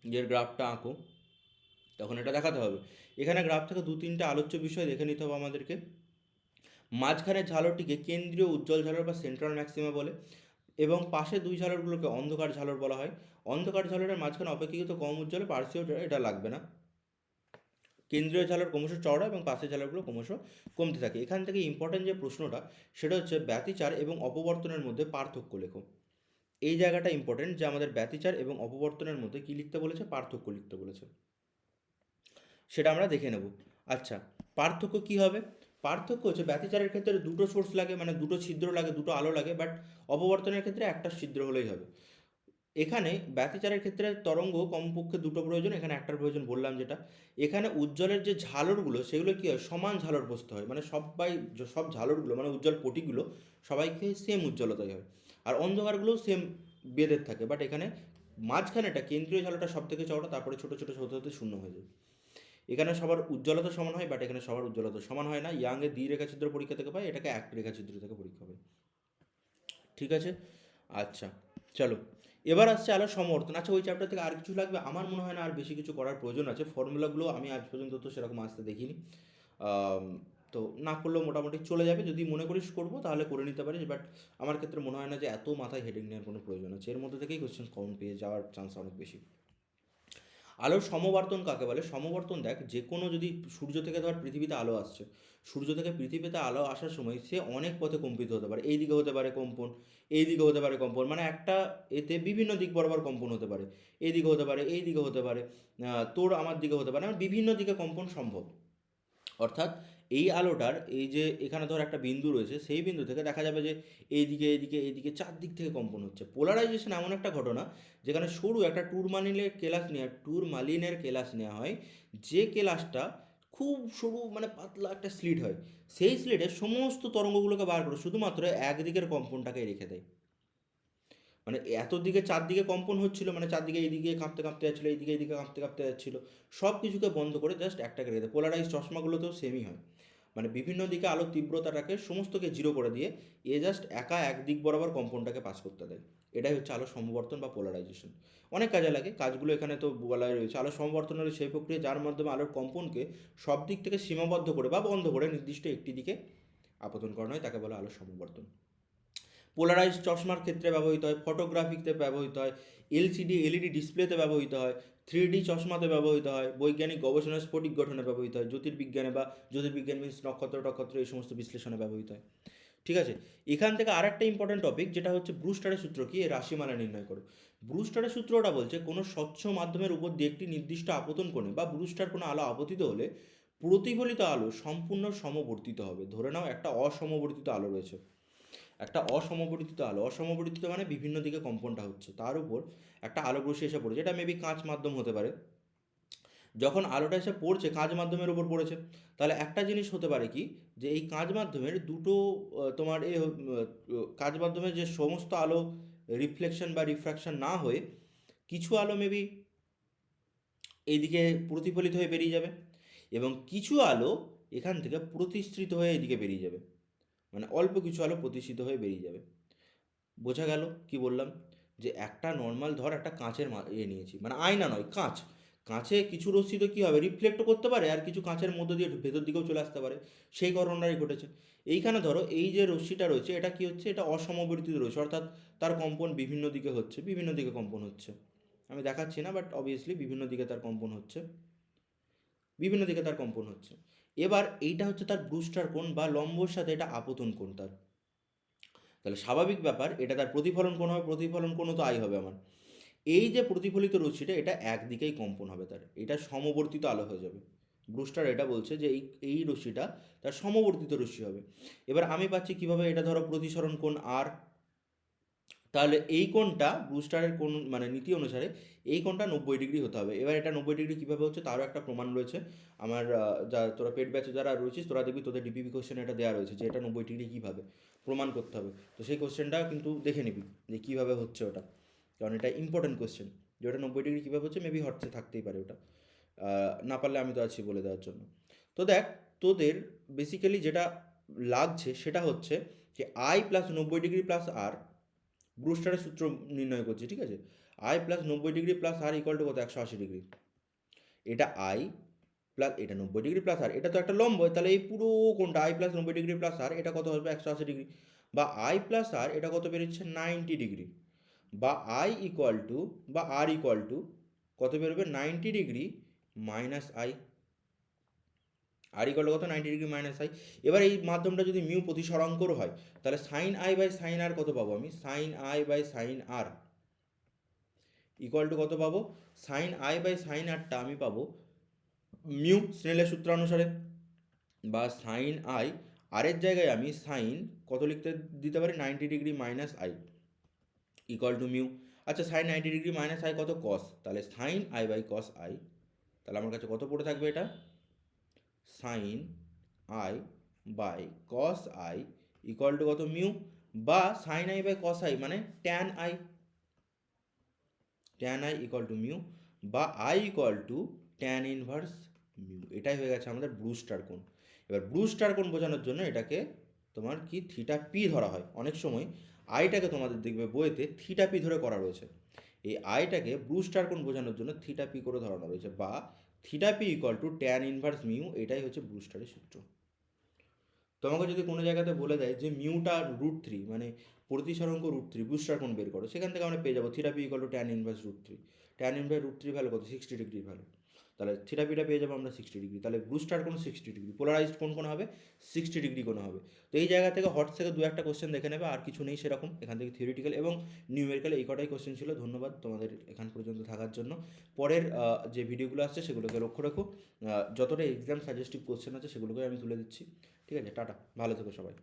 এর গ্রাফটা আঁকো, তখন এটা দেখাতে হবে। এখানে গ্রাফ থেকে দু তিনটে আলোচ্য বিষয় দেখে নিতে হবে আমাদেরকে। মাঝখানের ঝালরটিকে কেন্দ্রীয় উজ্জ্বল ঝালর বা সেন্ট্রাল ম্যাক্সিমা বলে, এবং পাশে দুই ঝালরগুলোকে অন্ধকার ঝালর বলা হয়। অন্ধকার ঝালরের মাঝখানে অপেক্ষাকৃত কম উজ্জ্বলে পার্শ্বীয় এটা লাগবে না। কেন্দ্রীয় ঝালর ক্রমশ চওড়া এবং পাশের ঝালরগুলো ক্রমশ কমতে থাকে। এখান থেকে ইম্পর্টেন্ট যে প্রশ্নটা সেটা হচ্ছে ব্যতিচার এবং অপবর্তনের মধ্যে পার্থক্য লেখো। এই জায়গাটা ইম্পর্টেন্ট যে আমাদের ব্যতিচার এবং অপবর্তনের মধ্যে কী লিখতে বলেছে, পার্থক্য লিখতে বলেছে, সেটা আমরা দেখে নেব। আচ্ছা, পার্থক্য কী হবে? পার্থক্য হচ্ছে ব্যতিচারের ক্ষেত্রে দুটো সোর্স লাগে, মানে দুটো ছিদ্র লাগে, দুটো আলো লাগে, বাট অপবর্তনের ক্ষেত্রে একটা ছিদ্র হলেই হবে। এখানে ব্যতিচারের ক্ষেত্রে তরঙ্গ কমপক্ষে দুটো প্রয়োজন, এখানে একটার প্রয়োজন বললাম যেটা। এখানে উজ্জ্বলের যে ঝালরগুলো সেগুলো কী হয়, সমান ঝালর বসতে হয়, মানে সব ঝালরগুলো মানে উজ্জ্বল পটিগুলো সবাইকে সেম উজ্জ্বলতাই হয়, আর অন্ধকারগুলোও সেম বেদের থাকে। বাট এখানে মাঝখানেটা কেন্দ্রীয় ঝালরটা সব থেকে চওড়া, তারপরে ছোটো ছোটো হতে হতে শূন্য হয়ে যায়। এখানে সবার উজ্জ্বলতা সমান হয়, বাট এখানে সবার উজ্জ্বলতা সমান হয় না। ইয়াংয়ের দ্বিরেখাছিদ্র পরীক্ষা থেকে পায়, এটাকে এক রেখাছিদ্র থেকে পরীক্ষা হয়। ঠিক আছে, আচ্ছা চলো এবার আসছে আলো সমর্থন। আচ্ছা, ওই চ্যাপ্টার থেকে আর কিছু লাগবে? আমার মনে হয় না আর বেশি কিছু করার প্রয়োজন আছে। ফর্মুলাগুলো আমি আজ পর্যন্ত তো সেরকম আসতে দেখিনি, তো না করলেও মোটামুটি চলে যাবে। যদি মনে করিস করবো তাহলে করে নিতে পারিস, বাট আমার ক্ষেত্রে মনে হয় না যে এত মাথায় হেডিং নেওয়ার কোনো প্রয়োজন আছে। এর মধ্যে থেকেই কোয়েশ্চেন কমন পেয়ে যাওয়ার চান্স অনেক বেশি। আলোর সমবর্তন কাকে বলে? সমবর্তন দেখ, যে কোনো যদি সূর্য থেকে ধর পৃথিবীতে আলো আসছে, সূর্য থেকে পৃথিবীতে আলো আসার সময় সে অনেক পথে কম্পিত হতে পারে। এই দিকে হতে পারে কম্পন, এই দিকে হতে পারে কম্পন, মানে একটা এতে বিভিন্ন দিক বরাবর কম্পন হতে পারে। এই দিকে হতে পারে, এই দিকে হতে পারে, তোর আমার দিকে হতে পারে, মানে বিভিন্ন দিকে কম্পন সম্ভব। অর্থাৎ এই আলোটার এই যে এখানে ধর একটা বিন্দু রয়েছে, সেই বিন্দু থেকে দেখা যাবে যে এইদিকে এইদিকে এইদিকে চারদিক থেকে কম্পন হচ্ছে। পোলারাইজেশন এমন একটা ঘটনা যেখানে সরু একটা টুরমালিনের কেলাস নেওয়া হয়, যে কেলাসটা খুব সরু, মানে পাতলা একটা স্লিট হয়। সেই স্লিটে সমস্ত তরঙ্গগুলোকে বার করে শুধুমাত্র একদিকের কম্পনটাকে রেখে দেয়। মানে এত দিকে চারদিকে কম্পন হচ্ছিল, মানে চারদিকে এইদিকে কাঁপতে কাঁপতে যাচ্ছিলো, এইদিকে এইদিকে কাঁপতে কাঁপতে যাচ্ছিলো, সব কিছুকে বন্ধ করে জাস্ট একটাকে রেখে দেয়। পোলারাইজ চশমাগুলোতেও সেমই হয়, মানে বিভিন্ন দিকে আলোর তীব্রতাটাকে সমস্তকে জিরো করে দিয়ে এ জাস্ট একা একদিক বরাবর কম্পনটাকে পাস করতে দেয়। এটাই হচ্ছে আলোর সমবর্তন বা পোলারাইজেশন। অনেক কাজে লাগে, কাজগুলো এখানে তো বলাই রয়েছে। আলোর সমবর্তন হলো সেই প্রক্রিয়া যার মাধ্যমে আলোর কম্পনকে সব দিক থেকে সীমাবদ্ধ করে বা বন্ধ করে নির্দিষ্ট একটি দিকে আপতন করানো হয়, তাকে বলা আলোর সমবর্তন। পোলারাইজ চশমার ক্ষেত্রে ব্যবহৃত হয়, ফটোগ্রাফিতে ব্যবহৃত হয়, এলসিডি এলইডি ডিসপ্লেতে ব্যবহৃত হয়, 3D চশমাতে ব্যবহৃত হয়, বৈজ্ঞানিক গবেষণায় স্ফটিক গঠনে ব্যবহৃত হয়, জ্যোতির্বিজ্ঞানে বা জ্যোতির্বিজ্ঞান মিন্স নক্ষত্র টক্ষত্র এই সমস্ত বিশ্লেষণে ব্যবহৃত হয়। ঠিক আছে, এখান থেকে আরেকটা ইম্পর্টেন্ট টপিক যেটা হচ্ছে ব্রুস্টারের সূত্র কি, এই রাশিমালা নির্ণয় করো। ব্রুস্টারের সূত্রটা বলছে কোনো স্বচ্ছ মাধ্যমের উপর দিয়ে একটি নির্দিষ্ট আপতন কোণে বা ব্রুস্টার কোনো আলো আপতিত হলে প্রতিফলিত আলো সম্পূর্ণ সমবর্তিত হবে। ধরে নাও একটা অসমবর্তিত আলো রয়েছে, একটা অসমবর্তিত মানে বিভিন্ন দিকে কম্পনটা হচ্ছে, তার উপর একটা আলোক রশ্মি এসে পড়েছে, এটা মেবি কাঁচ মাধ্যম হতে পারে। যখন আলোটা এসে পড়ছে কাঁচ মাধ্যমের উপর পড়েছে, তাহলে একটা জিনিস হতে পারে কি, যে এই কাঁচ মাধ্যমের দুটো তোমার কাঁচ মাধ্যমের যে সমস্ত আলো রিফ্লেকশন বা রিফ্র্যাকশন না হয়ে কিছু আলো মেবি এইদিকে প্রতিফলিত হয়ে বেরিয়ে যাবে, এবং কিছু আলো এখান থেকে প্রতিসৃত হয়ে এদিকে বেরিয়ে যাবে, মানে অল্প কিছু আলো প্রতিসৃত হয়ে বেরিয়ে যাবে। বোঝা গেল কি বললাম? যে একটা নর্মাল ধর একটা কাঁচের নিয়েছি, মানে আয়না নয়, কাঁচ। কাঁচে কিছু রশ্মি তো কী হবে, রিফ্লেক্টও করতে পারে, আর কিছু কাঁচের মধ্য দিয়ে ভেতর দিকেও চলে আসতে পারে, সেই ঘটনাটাই ঘটেছে। এইখানে ধরো এই যে রশ্মিটা রয়েছে এটা কি হচ্ছে, এটা অসমবর্তিত রয়েছে, অর্থাৎ তার কম্পন বিভিন্ন দিকে হচ্ছে, বিভিন্ন দিকে কম্পন হচ্ছে। আমি দেখাচ্ছি না, বাট অবভিয়াসলি বিভিন্ন দিকে তার কম্পন হচ্ছে, বিভিন্ন দিকে তার কম্পন হচ্ছে। এবার এইটা হচ্ছে তার ব্রুস্টার কোণ বা লম্বর সাথে এটা আপতন কোণ তার। তাহলে স্বাভাবিক ব্যাপার, এটা তার প্রতিফলন কোণ হবে, প্রতিফলন কোণও তো আই হবে আমার। এই যে প্রতিফলিত রশ্মিটা এটা একদিকেই কম্পন হবে তার, এটা সমবর্তিত আলো হয়ে যাবে। ব্রুস্টার এটা বলছে যে এই রশ্মিটা তার সমবর্তিত রশ্মি হবে। এবার আমি পাচ্ছি কিভাবে, এটা ধরো প্রতিসরণ কোণ আর, তাহলে এই কোণটা ব্রুস্টারের কোণ মানে নীতি অনুসারে এই কোণটা 90 ডিগ্রি হতে হবে। এবার এটা 90 ডিগ্রি কীভাবে হচ্ছে তারও একটা প্রমাণ রয়েছে। আমার যা তোরা পেড ব্যাচে যারা রয়েছিস তোরা দেখবি তোদের ডিপিপি কোশ্চেনে এটা দেওয়া রয়েছে যে এটা 90 ডিগ্রি কীভাবে প্রমাণ করতে হবে। তো সেই কোশ্চেনটা কিন্তু দেখে নিবি যে কীভাবে হচ্ছে ওটা, কারণ এটা ইম্পর্টেন্ট কোশ্চেন যে ওটা 90 ডিগ্রি কীভাবে হচ্ছে, মেবি হটসে থাকতেই পারে ওটা, না পারলে আমি তো আছি বলে দেওয়ার জন্য। তো দেখ, তোদের বেসিক্যালি যেটা লাগছে সেটা হচ্ছে যে I plus 90 degree plus R, ব্রুস্টারের সূত্র নির্ণয় করছি, ঠিক আছে। I plus 90 degree plus R equal to কত, 180 ডিগ্রি। এটা আই, প্লাস এটা 90 ডিগ্রি প্লাস আর, এটা তো একটা লম্ব, তাহলে এই পুরো কোনটা আই প্লাস 90 ডিগ্রি প্লাস আর এটা কত হবে 180 ডিগ্রি, বা আই প্লাস আর এটা কত বেরোচ্ছে 90 ডিগ্রি, বা আই ইকুয়াল টু বা আর ইকুয়াল টু কত বেরোবে 90 degree minus I, R equal to কত 90 ডিগ্রি মাইনাস আই। এবার এই মাধ্যমটা যদি মিউ প্রতিসরাঙ্কর হয় তাহলে sine I by sine R কত পাবো আমি, sine I by sine R equal to কত পাবো, সাইন আই বাই সাইন আরটা আমি পাবো মিউ স্নেলের সূত্র অনুসারে, বা সাইন আই আরের জায়গায় আমি সাইন কত লিখতে দিতে পারি 90 degree minus i equal to mu. আচ্ছা সাইন 90 ডিগ্রি মাইনাস আই কত কস, তাহলে sine I by cos i, তাহলে আমার কাছে কত পড়ে থাকবে এটা, sine I by cos i equal to কত মিউ, বা sine I by cos i মানে tan i, tan i equal to mu, বা i equal to tan inverse mu. এটাই হয়ে গেছে আমাদের ব্রুস্টার কোণ। এবার ব্রুস্টার কোণ বোঝানোর জন্য এটাকে তোমার কি থিটা পি ধরা হয়, অনেক সময় আইটাকে তোমাদের দেখবে বইতে থিটা পি ধরে করা রয়েছে, এই আইটাকে ব্রুস্টার কোণ বোঝানোর জন্য থিটা পি করে ধরানো রয়েছে, বা theta P equal to tan inverse mu, এটাই হচ্ছে ব্রুস্টারের সূত্র। তোমাকে যদি কোনো জায়গাতে বলে দেয় যে মিউটা √3 মানে প্রতিসরাঙ্ক √3 বুস্টার কোণ বের করো, সেখান থেকে আমরা পেয়ে যাবো থিরাপি equal to tan inverse √3, tan inverse √3 value কত 60 ডিগ্রি ভ্যালু, তাহলে থিরাপিটা পেয়ে যাবো আমরা 60 ডিগ্রি, তাহলে বুস্টার কোণ 60 ডিগ্রি, পোলারাইজড কোণ হবে 60 ডিগ্রি কোণ হবে। তো এই জায়গা থেকে হট থেকে দু একটা কোশ্চেন দেখে নেবে, আর কিছু নেই সেরকম, এখান থেকে থিওরিটিক্যাল এবং নিউমেরিক্যাল এই কটাই কোশ্চেন ছিল। ধন্যবাদ তোমাদের এখান পর্যন্ত থাকার জন্য। পরের যে ভিডিওগুলো আসছে সেগুলোকে লক্ষ্য রাখো, যতটা এক্সাম সাজেস্টিভ কোশ্চেন আছে সেগুলোকে আমি তুলে দিচ্ছি। ঠিক আছে, টাটা, ভালো থেকো সবাই।